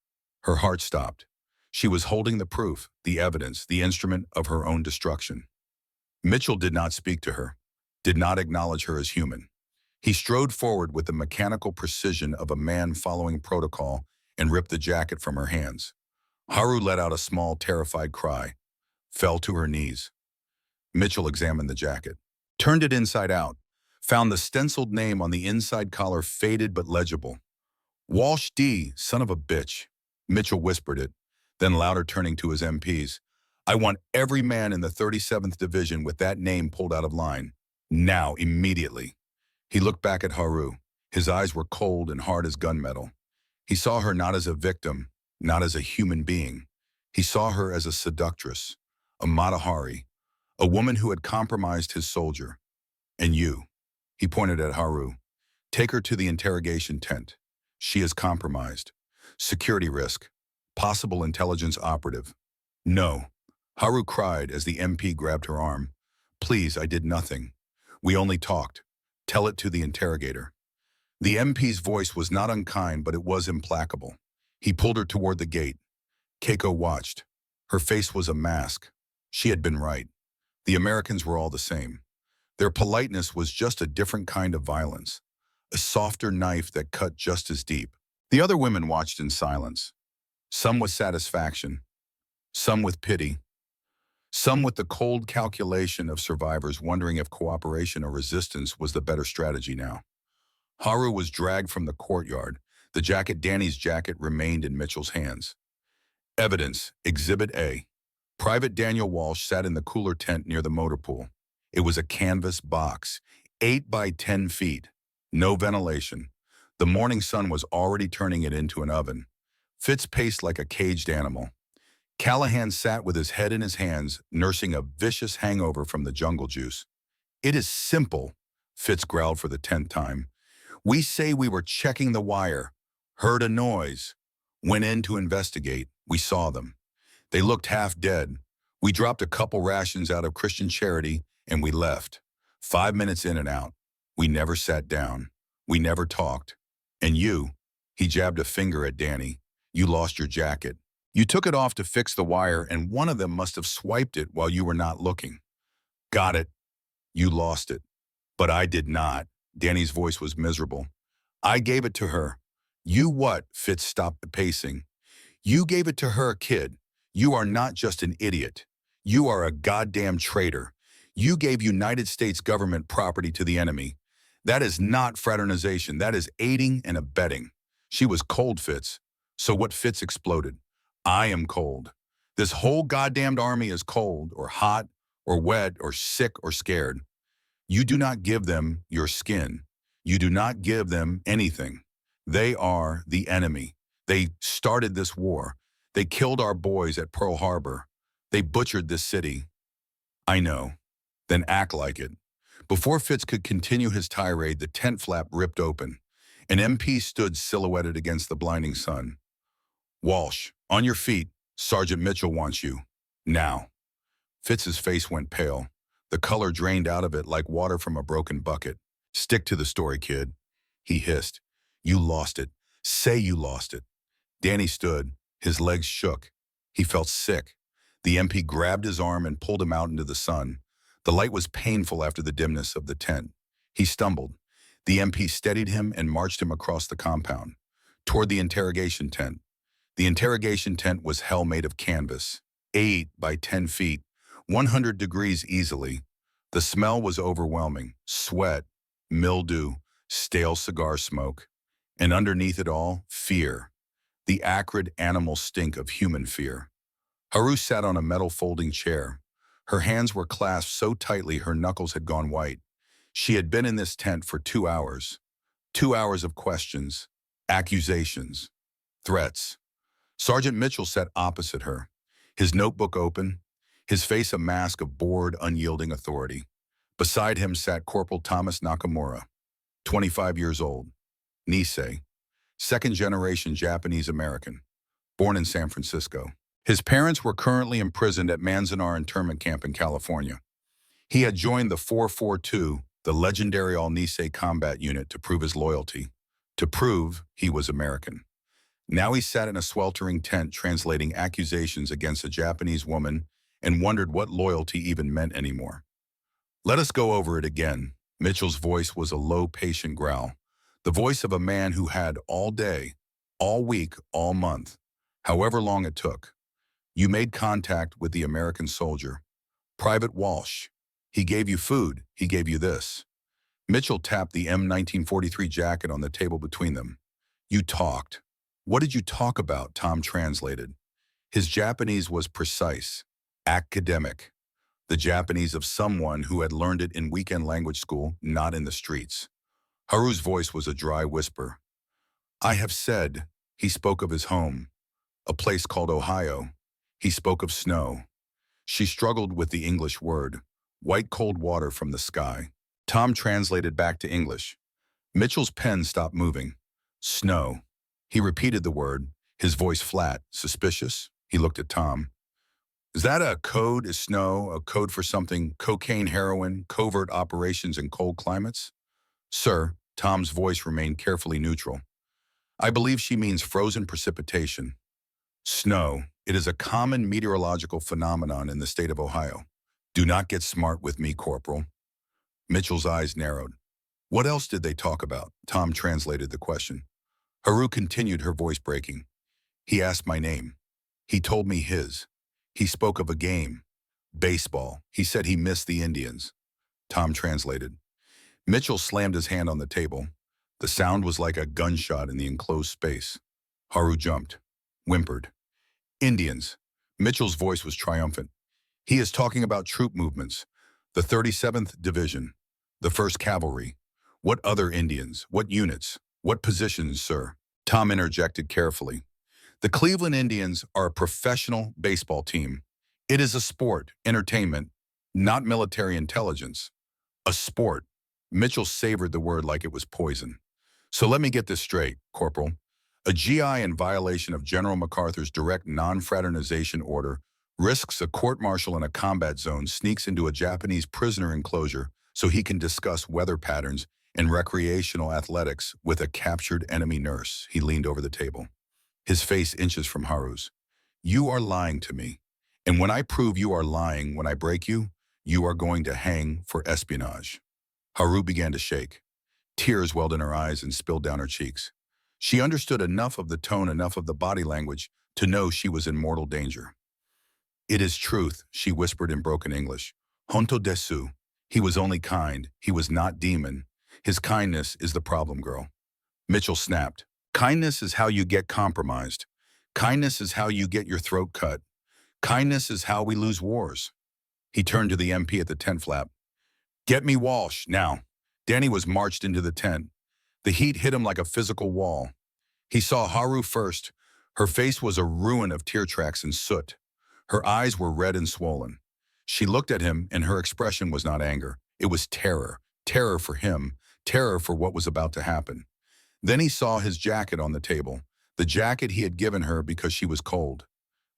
Her heart stopped. She was holding the proof, the evidence, the instrument of her own destruction. Mitchell did not speak to her, did not acknowledge her as human. He strode forward with the mechanical precision of a man following protocol and ripped the jacket from her hands. Haru let out a small, terrified cry, fell to her knees. Mitchell examined the jacket, turned it inside out, found the stenciled name on the inside collar faded but legible. "Walsh D., son of a bitch." Mitchell whispered it, then louder, turning to his MPs. "I want every man in the 37th Division with that name pulled out of line. Now, immediately." He looked back at Haru. His eyes were cold and hard as gunmetal. He saw her not as a victim, not as a human being. He saw her as a seductress, a Matahari, a woman who had compromised his soldier. "And you," he pointed at Haru, "take her to the interrogation tent. She is compromised. Security risk. Possible intelligence operative." "No," Haru cried as the MP grabbed her arm. Please, I did nothing. We only talked. Tell it to the interrogator. The MP's voice was not unkind, but it was implacable. He pulled her toward the gate. Keiko watched. Her face was a mask. She had been right. The Americans were all the same. Their politeness was just a different kind of violence, a softer knife that cut just as deep. The other women watched in silence, some with satisfaction, some with pity, some with the cold calculation of survivors wondering if cooperation or resistance was the better strategy now. Haru was dragged from the courtyard. The jacket, Danny's jacket, remained in Mitchell's hands. Evidence, Exhibit A. Private Daniel Walsh sat in the cooler tent near the motor pool. It was a canvas box, 8 by 10 feet. No ventilation. The morning sun was already turning it into an oven. Fitz paced like a caged animal. Callahan sat with his head in his hands, nursing a vicious hangover from the jungle juice. It is simple, Fitz growled for the 10th time. We say we were checking the wire, heard a noise, went in to investigate. We saw them. They looked half dead. We dropped a couple rations out of Christian charity, and we left. 5 minutes in and out. We never sat down. We never talked. And you, he jabbed a finger at Danny, you lost your jacket. You took it off to fix the wire, and one of them must have swiped it while you were not looking. Got it. You lost it. But I did not. Danny's voice was miserable. I gave it to her. You what? Fitz stopped the pacing. You gave it to her, kid. You are not just an idiot. You are a goddamn traitor. You gave United States government property to the enemy. That is not fraternization. That is aiding and abetting. She was cold, Fitz. So what? Fitz exploded. I am cold. This whole goddamned army is cold or hot or wet or sick or scared. You do not give them your skin. You do not give them anything. They are the enemy. They started this war. They killed our boys at Pearl Harbor. They butchered this city. I know. Then act like it. Before Fitz could continue his tirade, the tent flap ripped open. An MP stood silhouetted against the blinding sun. Walsh, on your feet. Sergeant Mitchell wants you. Now. Fitz's face went pale. The color drained out of it like water from a broken bucket. Stick to the story, kid. He hissed. You lost it. Say you lost it. Danny stood. His legs shook. He felt sick. The MP grabbed his arm and pulled him out into the sun. The light was painful after the dimness of the tent. He stumbled. The MP steadied him and marched him across the compound, toward the interrogation tent. The interrogation tent was hell made of canvas, 8 by 10 feet, 100 degrees easily. The smell was overwhelming. Sweat, mildew, stale cigar smoke. And underneath it all, fear. The acrid animal stink of human fear. Haru sat on a metal folding chair. Her hands were clasped so tightly her knuckles had gone white. She had been in this tent for 2 hours. 2 hours of questions, accusations, threats. Sergeant Mitchell sat opposite her, his notebook open, his face a mask of bored, unyielding authority. Beside him sat Corporal Thomas Nakamura, 25 years old, Nisei, second-generation Japanese-American, born in San Francisco. His parents were currently imprisoned at Manzanar internment camp in California. He had joined the 442, the legendary All-Nisei combat unit, to prove his loyalty, to prove he was American. Now he sat in a sweltering tent translating accusations against a Japanese woman and wondered what loyalty even meant anymore. Let us go over it again. Mitchell's voice was a low, patient growl, the voice of a man who had all day, all week, all month, however long it took. You made contact with the American soldier, Private Walsh. He gave you food. He gave you this. Mitchell tapped the M1943 jacket on the table between them. You talked. What did you talk about? Tom translated. His Japanese was precise, academic. The Japanese of someone who had learned it in weekend language school, not in the streets. Haru's voice was a dry whisper. I have said, he spoke of his home, a place called Ohio. He spoke of snow. She struggled with the English word, white cold water from the sky. Tom translated back to English. Mitchell's pen stopped moving. Snow. He repeated the word, his voice flat. Suspicious? He looked at Tom. Is that a code? Is snow a code for something? Cocaine, heroin, covert operations in cold climates? Sir, Tom's voice remained carefully neutral. I believe she means frozen precipitation. Snow. It is a common meteorological phenomenon in the state of Ohio. Do not get smart with me, Corporal. Mitchell's eyes narrowed. What else did they talk about? Tom translated the question. Haru continued, her voice breaking. He asked my name. He told me his. He spoke of a game. Baseball. He said he missed the Indians. Tom translated. Mitchell slammed his hand on the table. The sound was like a gunshot in the enclosed space. Haru jumped, whimpered. Indians. Mitchell's voice was triumphant. He is talking about troop movements. The 37th Division. The 1st Cavalry. What other Indians? What units? What positions, sir? Tom interjected carefully. The Cleveland Indians are a professional baseball team. It is a sport, entertainment, not military intelligence. A sport. Mitchell savored the word like it was poison. So let me get this straight, Corporal. A GI in violation of General MacArthur's direct non-fraternization order risks a court-martial in a combat zone, sneaks into a Japanese prisoner enclosure so he can discuss weather patterns and recreational athletics with a captured enemy nurse. He leaned over the table, his face inches from Haru's. You are lying to me. And when I prove you are lying, when I break you, you are going to hang for espionage. Haru began to shake. Tears welled in her eyes and spilled down her cheeks. She understood enough of the tone, enough of the body language to know she was in mortal danger. It is truth, she whispered in broken English. Honto desu. He was only kind. He was not demon. His kindness is the problem, girl. Mitchell snapped. Kindness is how you get compromised. Kindness is how you get your throat cut. Kindness is how we lose wars. He turned to the MP at the tent flap. Get me Walsh, now. Danny was marched into the tent. The heat hit him like a physical wall. He saw Haru first. Her face was a ruin of tear tracks and soot. Her eyes were red and swollen. She looked at him, and her expression was not anger. It was terror. Terror for him. Terror for what was about to happen. Then he saw his jacket on the table. The jacket he had given her because she was cold.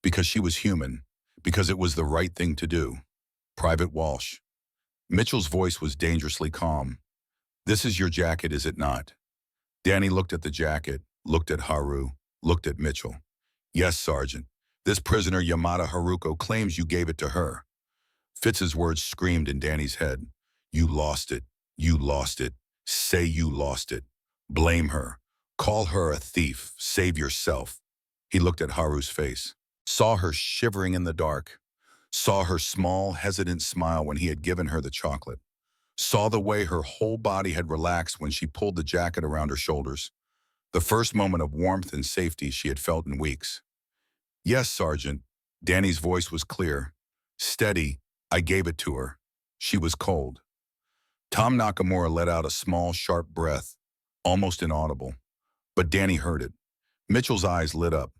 Because she was human. Because it was the right thing to do. Private Walsh. Mitchell's voice was dangerously calm. This is your jacket, is it not? Danny looked at the jacket, looked at Haru, looked at Mitchell. Yes, Sergeant. This prisoner Yamada Haruko claims you gave it to her. Fitz's words screamed in Danny's head. You lost it. You lost it. Say you lost it. Blame her. Call her a thief. Save yourself. He looked at Haru's face, saw her shivering in the dark, saw her small, hesitant smile when he had given her the chocolate, saw the way her whole body had relaxed when she pulled the jacket around her shoulders, the first moment of warmth and safety she had felt in weeks. Yes, Sergeant. Danny's voice was clear. Steady. I gave it to her. She was cold. Tom Nakamura let out a small, sharp breath, almost inaudible. But Danny heard it. Mitchell's eyes lit up.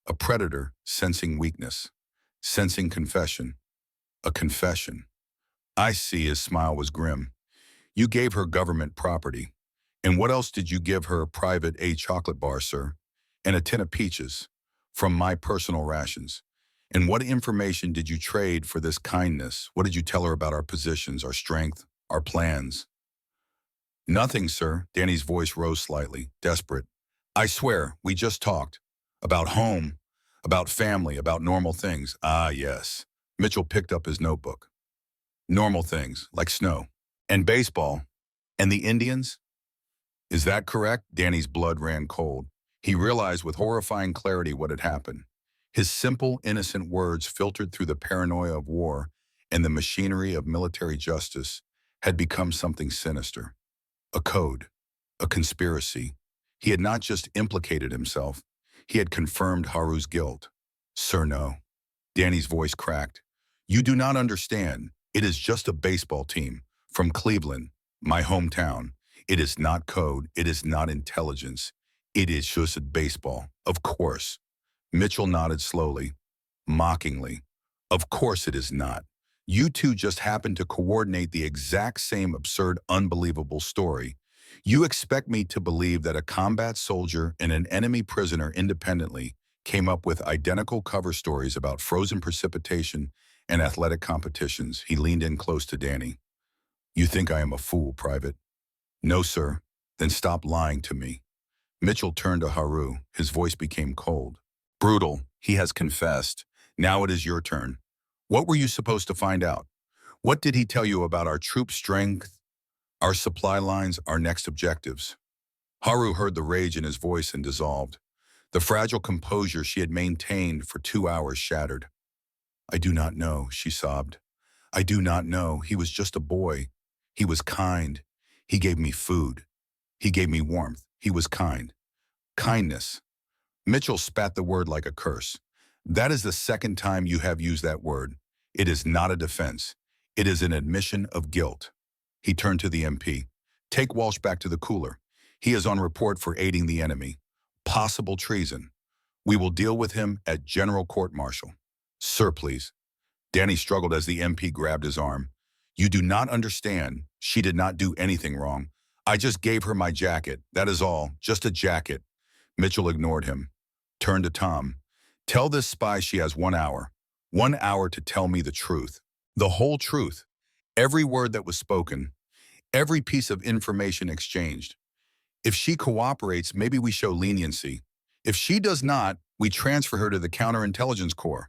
A predator sensing weakness, sensing confession. A confession. I see, his smile was grim. You gave her government property. And what else did you give her? Private A chocolate bar, sir. And a tin of peaches. From my personal rations. And what information did you trade for this kindness? What did you tell her about our positions, our strength, our plans? Nothing, sir. Danny's voice rose slightly, desperate. I swear, we just talked. About home, about family, about normal things. Ah, yes. Mitchell picked up his notebook. Normal things, like snow. And baseball. And the Indians? Is that correct? Danny's blood ran cold. He realized with horrifying clarity what had happened. His simple, innocent words filtered through the paranoia of war and the machinery of military justice had become something sinister. A code. A conspiracy. He had not just implicated himself, he had confirmed Haru's guilt. Sir, no. Danny's voice cracked. You do not understand. It is just a baseball team from Cleveland, my hometown. It is not code. It is not intelligence. It is just baseball. Of course. Mitchell nodded slowly, mockingly. Of course it is not. You two just happened to coordinate the exact same absurd, unbelievable story. You expect me to believe that a combat soldier and an enemy prisoner independently came up with identical cover stories about frozen precipitation and athletic competitions. He leaned in close to Danny. You think I am a fool, Private? No, sir. Then stop lying to me. Mitchell turned to Haru. His voice became cold. Brutal. He has confessed. Now it is your turn. What were you supposed to find out? What did he tell you about our troop strength, our supply lines, our next objectives? Haru heard the rage in his voice and dissolved. The fragile composure she had maintained for 2 hours shattered. I do not know, she sobbed. I do not know. He was just a boy. He was kind. He gave me food. He gave me warmth. He was kind. Kindness. Mitchell spat the word like a curse. That is the second time you have used that word. It is not a defense. It is an admission of guilt. He turned to the MP. Take Walsh back to the cooler. He is on report for aiding the enemy. Possible treason. We will deal with him at General Court-Martial. Sir, please. Danny struggled as the MP grabbed his arm. You do not understand. She did not do anything wrong. I just gave her my jacket. That is all. Just a jacket. Mitchell ignored him. Turned to Tom. Tell this spy she has 1 hour. 1 hour to tell me the truth. The whole truth. Every word that was spoken. Every piece of information exchanged. If she cooperates, maybe we show leniency. If she does not, we transfer her to the Counterintelligence Corps.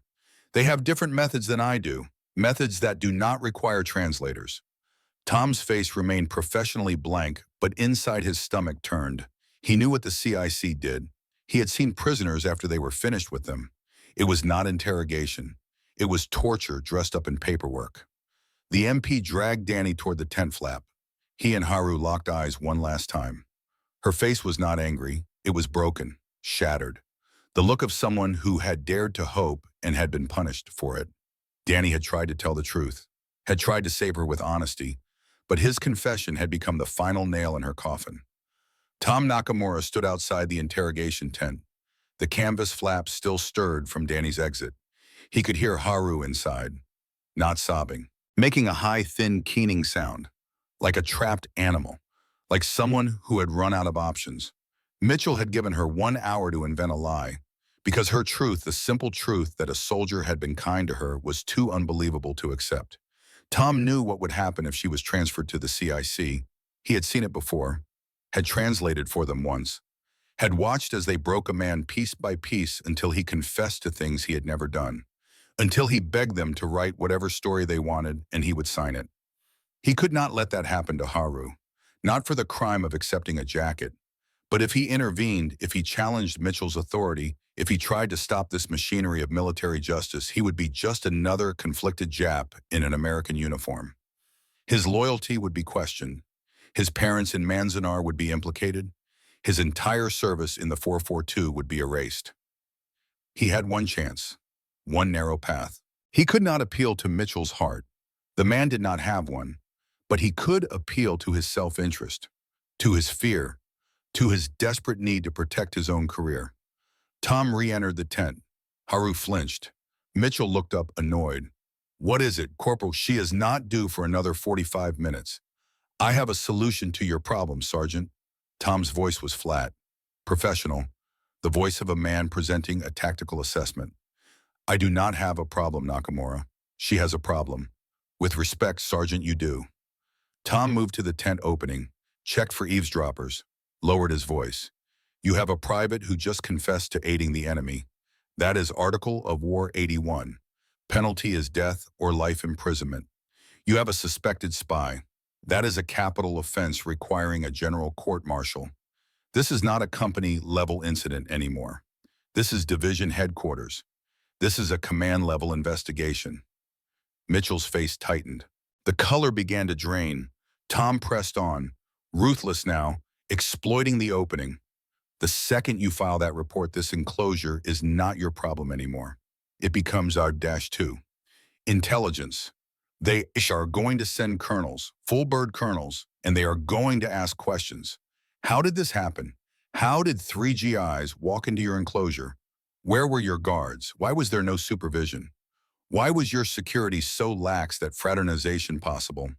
They have different methods than I do. Methods that do not require translators. Tom's face remained professionally blank, but inside his stomach turned. He knew what the CIC did. He had seen prisoners after they were finished with them. It was not interrogation. It was torture dressed up in paperwork. The MP dragged Danny toward the tent flap. He and Haru locked eyes one last time. Her face was not angry. It was broken, shattered. The look of someone who had dared to hope and had been punished for it. Danny had tried to tell the truth, had tried to save her with honesty, but his confession had become the final nail in her coffin. Tom Nakamura stood outside the interrogation tent. The canvas flaps still stirred from Danny's exit. He could hear Haru inside, not sobbing, making a high, thin, keening sound, like a trapped animal, like someone who had run out of options. Mitchell had given her 1 hour to invent a lie, because her truth, the simple truth that a soldier had been kind to her, was too unbelievable to accept. Tom knew what would happen if she was transferred to the CIC. He had seen it before, had translated for them once, had watched as they broke a man piece by piece until he confessed to things he had never done, until he begged them to write whatever story they wanted and he would sign it. He could not let that happen to Haru, not for the crime of accepting a jacket, but if he intervened, if he challenged Mitchell's authority, if he tried to stop this machinery of military justice, he would be just another conflicted Jap in an American uniform. His loyalty would be questioned. His parents in Manzanar would be implicated. His entire service in the 442 would be erased. He had one chance, one narrow path. He could not appeal to Mitchell's heart. The man did not have one, but he could appeal to his self-interest, to his fear, to his desperate need to protect his own career. Tom re-entered the tent. Haru flinched. Mitchell looked up, annoyed. What is it, Corporal? She is not due for another 45 minutes. I have a solution to your problem, Sergeant. Tom's voice was flat, professional, the voice of a man presenting a tactical assessment. I do not have a problem, Nakamura. She has a problem. With respect, Sergeant, you do. Tom moved to the tent opening, checked for eavesdroppers, lowered his voice. You have a private who just confessed to aiding the enemy. That is Article of War 81. Penalty is death or life imprisonment. You have a suspected spy. That is a capital offense requiring a general court-martial. This is not a company-level incident anymore. This is division headquarters. This is a command-level investigation. Mitchell's face tightened. The color began to drain. Tom pressed on, ruthless now, exploiting the opening. The second you file that report, this enclosure is not your problem anymore. It becomes our -2. Intelligence. They are going to send colonels, full-bird colonels, and they are going to ask questions. How did this happen? How did 3 GIs walk into your enclosure? Where were your guards? Why was there no supervision? Why was your security so lax that fraternization possible?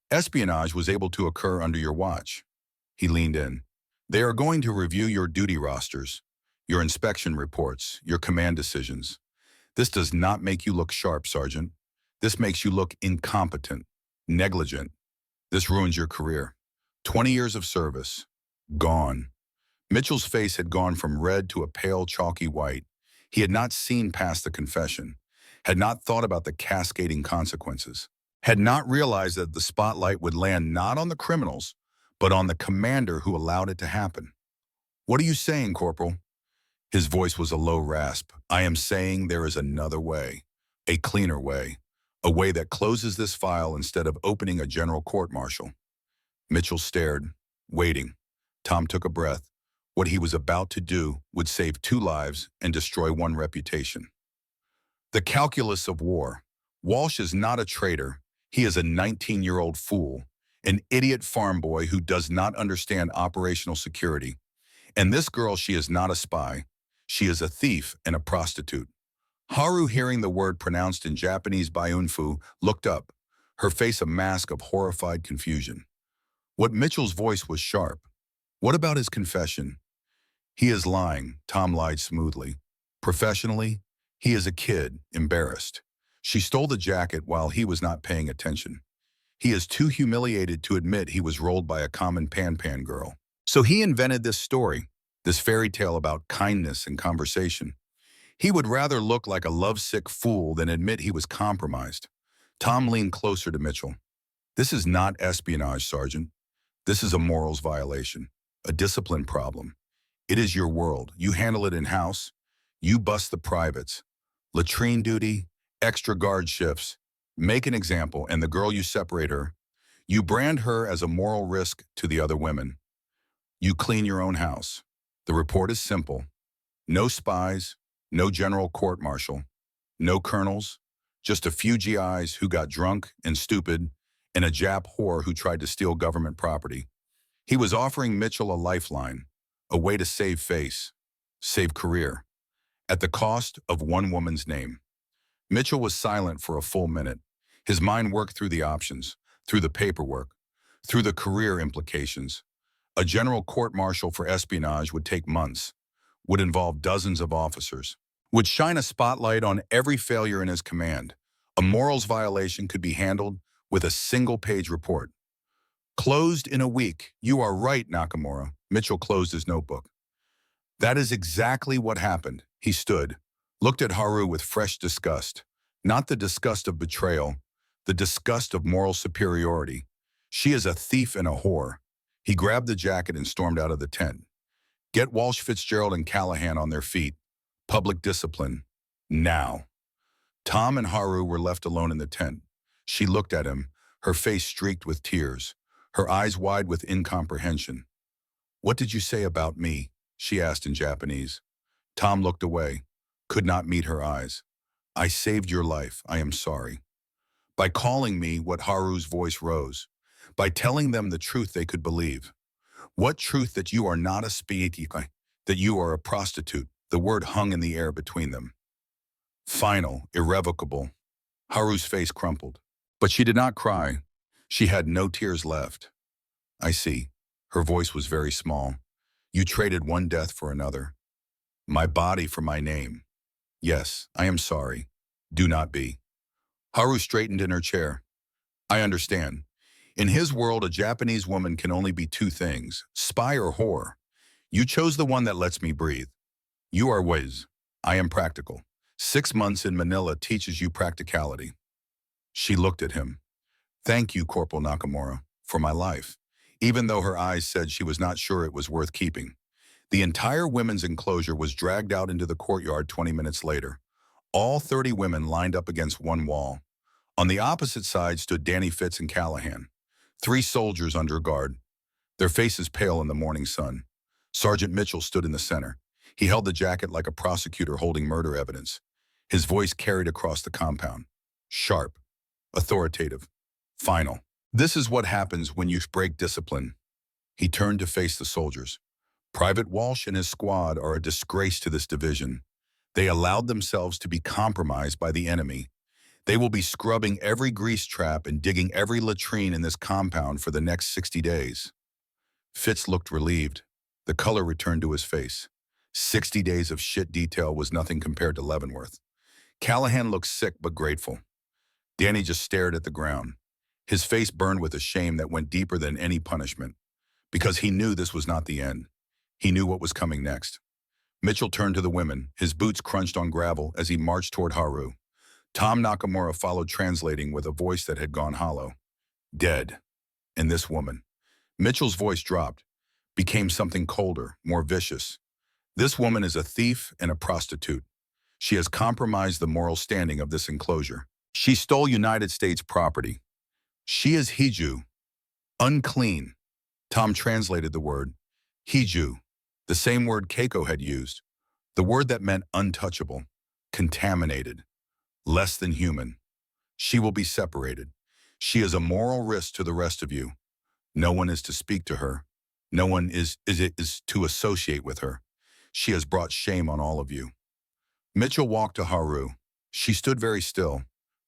Espionage was able to occur under your watch. He leaned in. They are going to review your duty rosters. your inspection reports, your command decisions. This does not make you look sharp, Sergeant. This makes you look incompetent, negligent. This ruins your career. 20 years of service. Gone. Mitchell's face had gone from red to a pale, chalky white. He had not seen past the confession, had not thought about the cascading consequences, had not realized that the spotlight would land not on the criminals, but on the commander who allowed it to happen. "What are you saying, Corporal?" His voice was a low rasp. "I am saying there is another way, a cleaner way, a way that closes this file instead of opening a general court-martial." Mitchell stared, waiting. Tom took a breath. What he was about to do would save 2 lives and destroy 1 reputation. The calculus of war. Walsh is not a traitor. He is a 19-year-old fool, an idiot farm boy who does not understand operational security. And this girl, she is not a spy. She is a thief and a prostitute. Haru, hearing the word pronounced in Japanese by Unfu, looked up, her face a mask of horrified confusion. What Mitchell's voice was sharp. "What about his confession?" "He is lying," Tom lied smoothly. "Professionally, he is a kid, embarrassed. She stole the jacket while he was not paying attention. He is too humiliated to admit he was rolled by a common pan-pan girl. So he invented this story, this fairy tale about kindness and conversation. He would rather look like a lovesick fool than admit he was compromised." Tom leaned closer to Mitchell. "This is not espionage, Sergeant. This is a morals violation, a discipline problem. It is your world. You handle it in-house. You bust the privates. Latrine duty, extra guard shifts. Make an example, and the girl, you separate her. You brand her as a moral risk to the other women. You clean your own house. The report is simple. No spies, no general court-martial, no colonels, just a few GIs who got drunk and stupid, and a Jap whore who tried to steal government property." He was offering Mitchell a lifeline, a way to save face, save career, at the cost of 1 woman's name. Mitchell was silent for a full minute. His mind worked through the options, through the paperwork, through the career implications. A general court-martial for espionage would take months, would involve dozens of officers, would shine a spotlight on every failure in his command. A morals violation could be handled with a single-page report. "Closed in a week. You are right, Nakamura." Mitchell closed his notebook. "That is exactly what happened." He stood, looked at Haru with fresh disgust. Not the disgust of betrayal, the disgust of moral superiority. "She is a thief and a whore." He grabbed the jacket and stormed out of the tent. "Get Walsh, Fitzgerald, and Callahan on their feet. Public discipline. Now." Tom and Haru were left alone in the tent. She looked at him, her face streaked with tears, her eyes wide with incomprehension. "What did you say about me?" she asked in Japanese. Tom looked away, could not meet her eyes. "I saved your life. I am sorry." By calling me, what Haru's voice rose. By telling them the truth they could believe. What truth? That you are not a spy, that you are a prostitute. The word hung in the air between them. Final, irrevocable. Haru's face crumpled. But she did not cry. She had no tears left. "I see." Her voice was very small. "You traded 1 death for another. My body for my name. Yes, I am sorry. Do not be." Haru straightened in her chair. "I understand. In his world, a Japanese woman can only be 2 things, spy or whore. You chose the one that lets me breathe. You are Wiz. I am practical. 6 months in Manila teaches you practicality." She looked at him. "Thank you, Corporal Nakamura, for my life," even though her eyes said she was not sure it was worth keeping. The entire women's enclosure was dragged out into the courtyard 20 minutes later. All 30 women lined up against one wall. On the opposite side stood Danny Fitz and Callahan, 3 soldiers under guard, their faces pale in the morning sun. Sergeant Mitchell stood in the center. He held the jacket like a prosecutor holding murder evidence. His voice carried across the compound. Sharp, authoritative, final. "This is what happens when you break discipline." He turned to face the soldiers. "Private Walsh and his squad are a disgrace to this division. They allowed themselves to be compromised by the enemy. They will be scrubbing every grease trap and digging every latrine in this compound for the next 60 days. Fitz looked relieved. The color returned to his face. 60 days of shit detail was nothing compared to Leavenworth. Callahan looked sick but grateful. Danny just stared at the ground. His face burned with a shame that went deeper than any punishment, because he knew this was not the end. He knew what was coming next. Mitchell turned to the women, his boots crunched on gravel as he marched toward Haru. Tom Nakamura followed, translating with a voice that had gone hollow. Dead. And this woman. Mitchell's voice dropped, became something colder, more vicious. This woman is a thief and a prostitute. She has compromised the moral standing of this enclosure. She stole United States property. She is Hiju. Unclean. Tom translated the word. Hiju. The same word Keiko had used. The word that meant untouchable. Contaminated. Less than human. She will be separated. She is a moral risk to the rest of you. No one is to speak to her. No one is to associate with her. She has brought shame on all of you. Mitchell walked to Haru. She stood very still,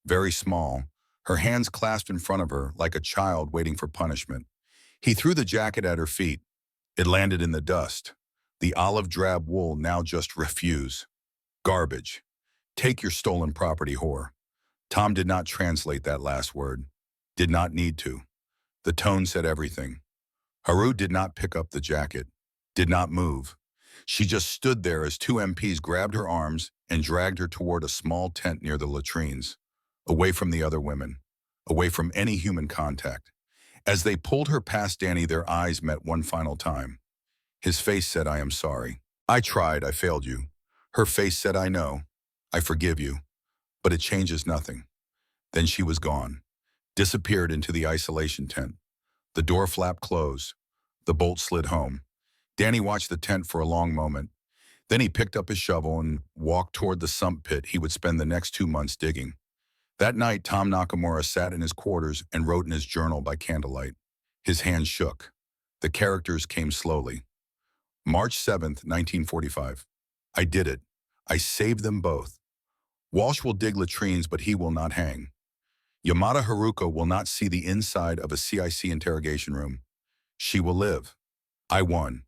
very small, her hands clasped in front of her like a child waiting for punishment. He threw the jacket at her feet. It landed in the dust. The olive drab wool now just refuse. Garbage. Take your stolen property, whore. Tom did not translate that last word. Did not need to. The tone said everything. Haru did not pick up the jacket. Did not move. She just stood there as two MPs grabbed her arms and dragged her toward a small tent near the latrines, away from the other women, away from any human contact. As they pulled her past Danny, their eyes met one final time. His face said, I am sorry. I tried, I failed you. Her face said, I know. I forgive you. But it changes nothing. Then she was gone, disappeared into the isolation tent. The door flap closed. The bolt slid home. Danny watched the tent for a long moment. Then he picked up his shovel and walked toward the sump pit he would spend the next 2 months digging. That night, Tom Nakamura sat in his quarters and wrote in his journal by candlelight. His hands shook. The characters came slowly. March 7th, 1945. I did it. I saved them both. Walsh will dig latrines, but he will not hang. Yamada Haruko will not see the inside of a CIC interrogation room. She will live. I won.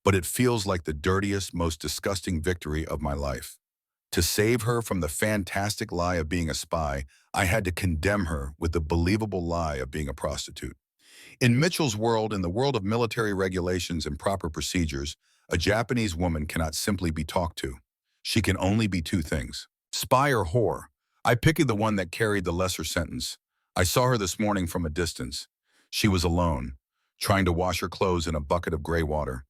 But it feels like the dirtiest, most disgusting victory of my life. To save her from the fantastic lie of being a spy, I had to condemn her with the believable lie of being a prostitute. In Mitchell's world, in the world of military regulations and proper procedures, a Japanese woman cannot simply be talked to. She can only be two things: spy or whore. I picked the one that carried the lesser sentence. I saw her this morning from a distance. She was alone, trying to wash her clothes in a bucket of gray water.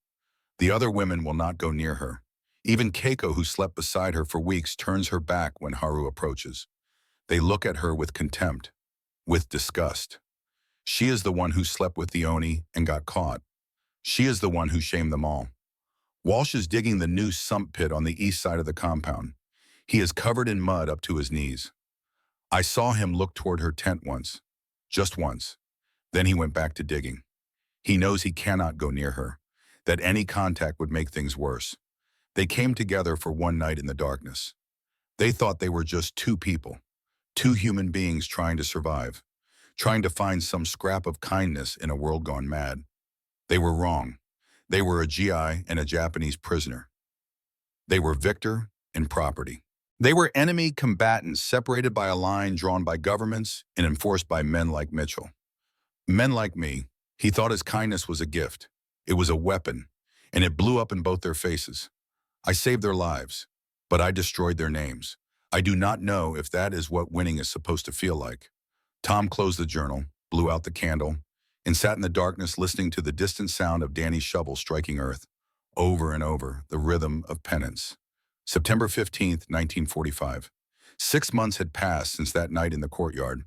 The other women will not go near her. Even Keiko, who slept beside her for weeks, turns her back when Haru approaches. They look at her with contempt, with disgust. She is the one who slept with the Oni and got caught. She is the one who shamed them all. Walsh is digging the new sump pit on the east side of the compound. He is covered in mud up to his knees. I saw him look toward her tent once, just once. Then he went back to digging. He knows he cannot go near her, that any contact would make things worse. They came together for one night in the darkness. They thought they were just two people, two human beings trying to survive, trying to find some scrap of kindness in a world gone mad. They were wrong. They were a GI and a Japanese prisoner. They were victor and property. They were enemy combatants separated by a line drawn by governments and enforced by men like Mitchell. Men like me. He thought his kindness was a gift. It was a weapon, and it blew up in both their faces. I saved their lives, but I destroyed their names. I do not know if that is what winning is supposed to feel like. Tom closed the journal, blew out the candle, and sat in the darkness listening to the distant sound of Danny's shovel striking earth. Over and over, the rhythm of penance. September 15th, 1945. 6 months had passed since that night in the courtyard.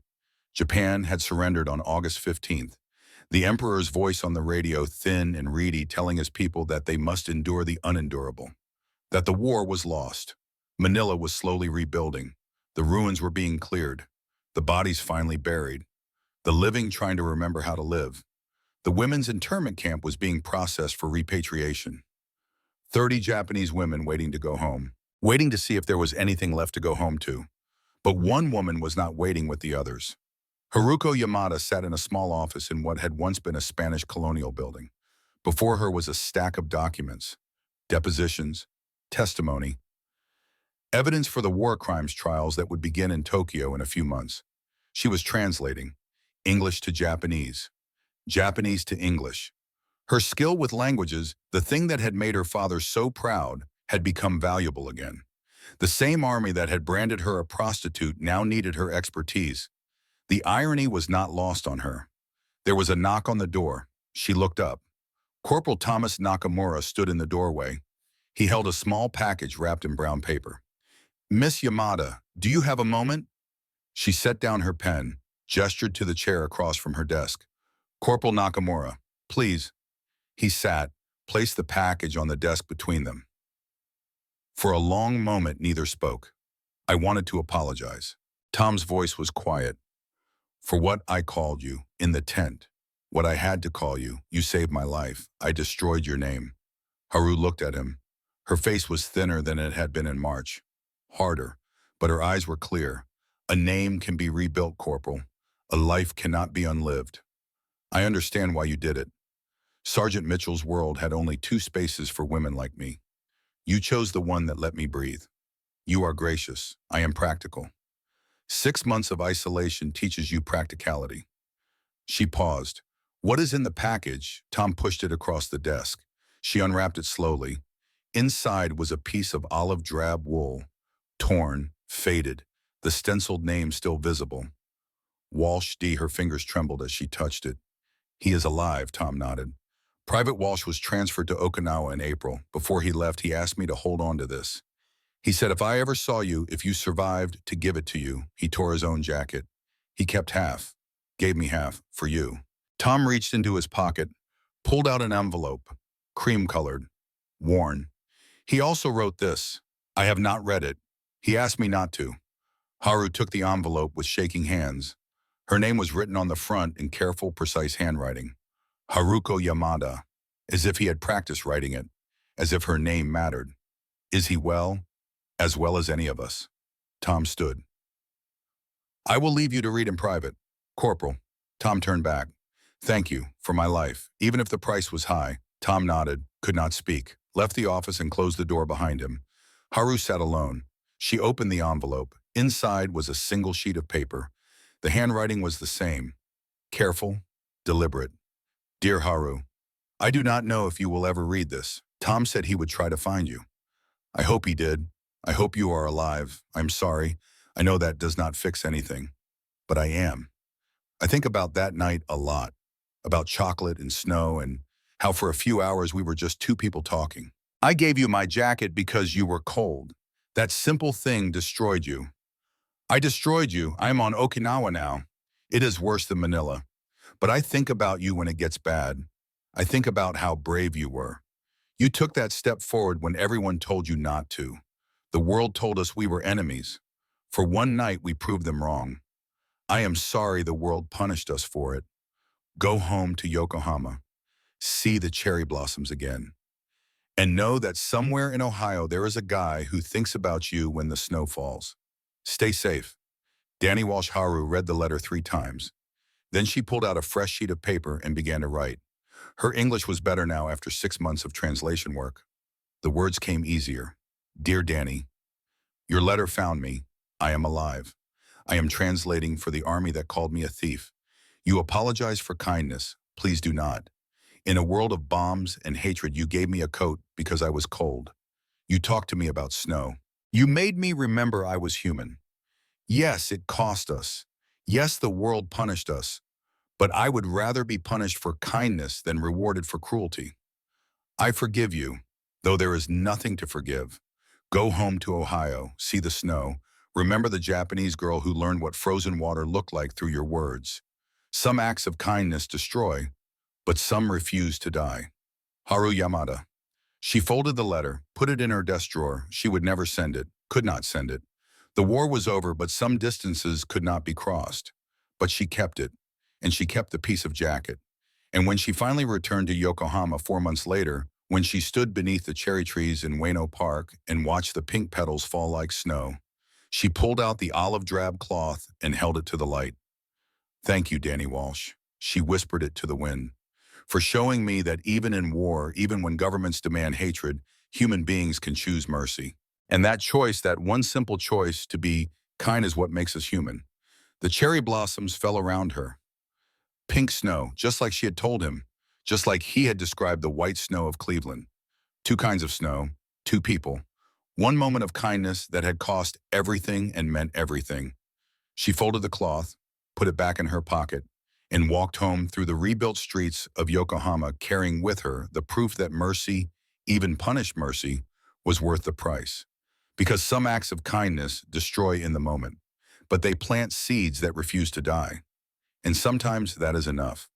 Japan had surrendered on August 15th. The emperor's voice on the radio, thin and reedy, telling his people that they must endure the unendurable. That the war was lost. Manila was slowly rebuilding. The ruins were being cleared. The bodies finally buried. The living trying to remember how to live. The women's internment camp was being processed for repatriation. 30 Japanese women waiting to go home, waiting to see if there was anything left to go home to. But one woman was not waiting with the others. Haruko Yamada sat in a small office in what had once been a Spanish colonial building. Before her was a stack of documents, depositions, Testimony. Evidence for the war crimes trials that would begin in Tokyo in a few months. She was translating English to Japanese, Japanese to English. Her skill with languages, the thing that had made her father so proud, had become valuable again. The same army that had branded her a prostitute now needed her expertise. The irony was not lost on her. There was a knock on the door. She looked up. Corporal Thomas Nakamura stood in the doorway. He held a small package wrapped in brown paper. "Miss Yamada, do you have a moment?" She set down her pen, gestured to the chair across from her desk. "Corporal Nakamura, please." He sat, placed the package on the desk between them. For a long moment, neither spoke. "I wanted to apologize." Tom's voice was quiet. "For what I called you, in the tent. What I had to call you. You saved my life. I destroyed your name." Haru looked at him. Her face was thinner than it had been in March. Harder, but her eyes were clear. "A name can be rebuilt, Corporal. A life cannot be unlived. I understand why you did it. Sergeant Mitchell's world had only 2 spaces for women like me. You chose the one that let me breathe. You are gracious. I am practical. 6 months of isolation teaches you practicality." She paused. "What is in the package?" Tom pushed it across the desk. She unwrapped it slowly. Inside was a piece of olive drab wool, torn, faded, the stenciled name still visible. Walsh D. Her fingers trembled as she touched it. "He is alive," Tom nodded. "Private Walsh was transferred to Okinawa in April. Before he left, he asked me to hold on to this. He said if I ever saw you, if you survived, to give it to you." He tore his own jacket. "He kept half, gave me half, for you." Tom reached into his pocket, pulled out an envelope, cream-colored, worn. He also wrote this. "I have not read it. He asked me not to." Haru took the envelope with shaking hands. Her name was written on the front in careful, precise handwriting. Haruko Yamada, as if he had practiced writing it, as if her name mattered. "Is he well? As well as any of us." Tom stood. "I will leave you to read in private." "Corporal." Tom turned back. "Thank you, for my life, even if the price was high." Tom nodded, could not speak, left the office and closed the door behind him. Haru sat alone. She opened the envelope. Inside was a single sheet of paper. The handwriting was the same. Careful, deliberate. "Dear Haru, I do not know if you will ever read this. Tom said he would try to find you. I hope he did. I hope you are alive. I'm sorry. I know that does not fix anything. But I am. I think about that night a lot. About chocolate and snow and how for a few hours we were just 2 people talking. I gave you my jacket because you were cold. That simple thing destroyed you. I destroyed you. I am on Okinawa now. It is worse than Manila. But I think about you when it gets bad. I think about how brave you were. You took that step forward when everyone told you not to. The world told us we were enemies. For one night we proved them wrong. I am sorry the world punished us for it. Go home to Yokohama. See the cherry blossoms again. And know that somewhere in Ohio there is a guy who thinks about you when the snow falls. Stay safe." Danny Walsh. Haru read the letter 3 times. Then she pulled out a fresh sheet of paper and began to write. Her English was better now after 6 months of translation work. The words came easier. "Dear Danny, your letter found me. I am alive. I am translating for the army that called me a thief. You apologize for kindness. Please do not. In a world of bombs and hatred, you gave me a coat because I was cold. You talked to me about snow. You made me remember I was human. Yes, it cost us. Yes, the world punished us. But I would rather be punished for kindness than rewarded for cruelty. I forgive you, though there is nothing to forgive. Go home to Ohio, see the snow. Remember the Japanese girl who learned what frozen water looked like through your words. Some acts of kindness destroy, but some refuse to die. Haru Yamada." She folded the letter, put it in her desk drawer. She would never send it, could not send it. The war was over, but some distances could not be crossed. But she kept it, and she kept the piece of jacket. And when she finally returned to Yokohama 4 months later, when she stood beneath the cherry trees in Ueno Park and watched the pink petals fall like snow, she pulled out the olive drab cloth and held it to the light. "Thank you, Danny Walsh." She whispered it to the wind. "For showing me that even in war, even when governments demand hatred, human beings can choose mercy. And that choice, that one simple choice to be kind, is what makes us human. The cherry blossoms fell around her. Pink snow, just like she had told him, just like he had described the white snow of Cleveland. Two kinds of snow, two people. One moment of kindness that had cost everything and meant everything. She folded the cloth, put it back in her pocket, and walked home through the rebuilt streets of Yokohama, carrying with her the proof that mercy, even punished mercy, was worth the price. Because some acts of kindness destroy in the moment, but they plant seeds that refuse to die. And sometimes that is enough.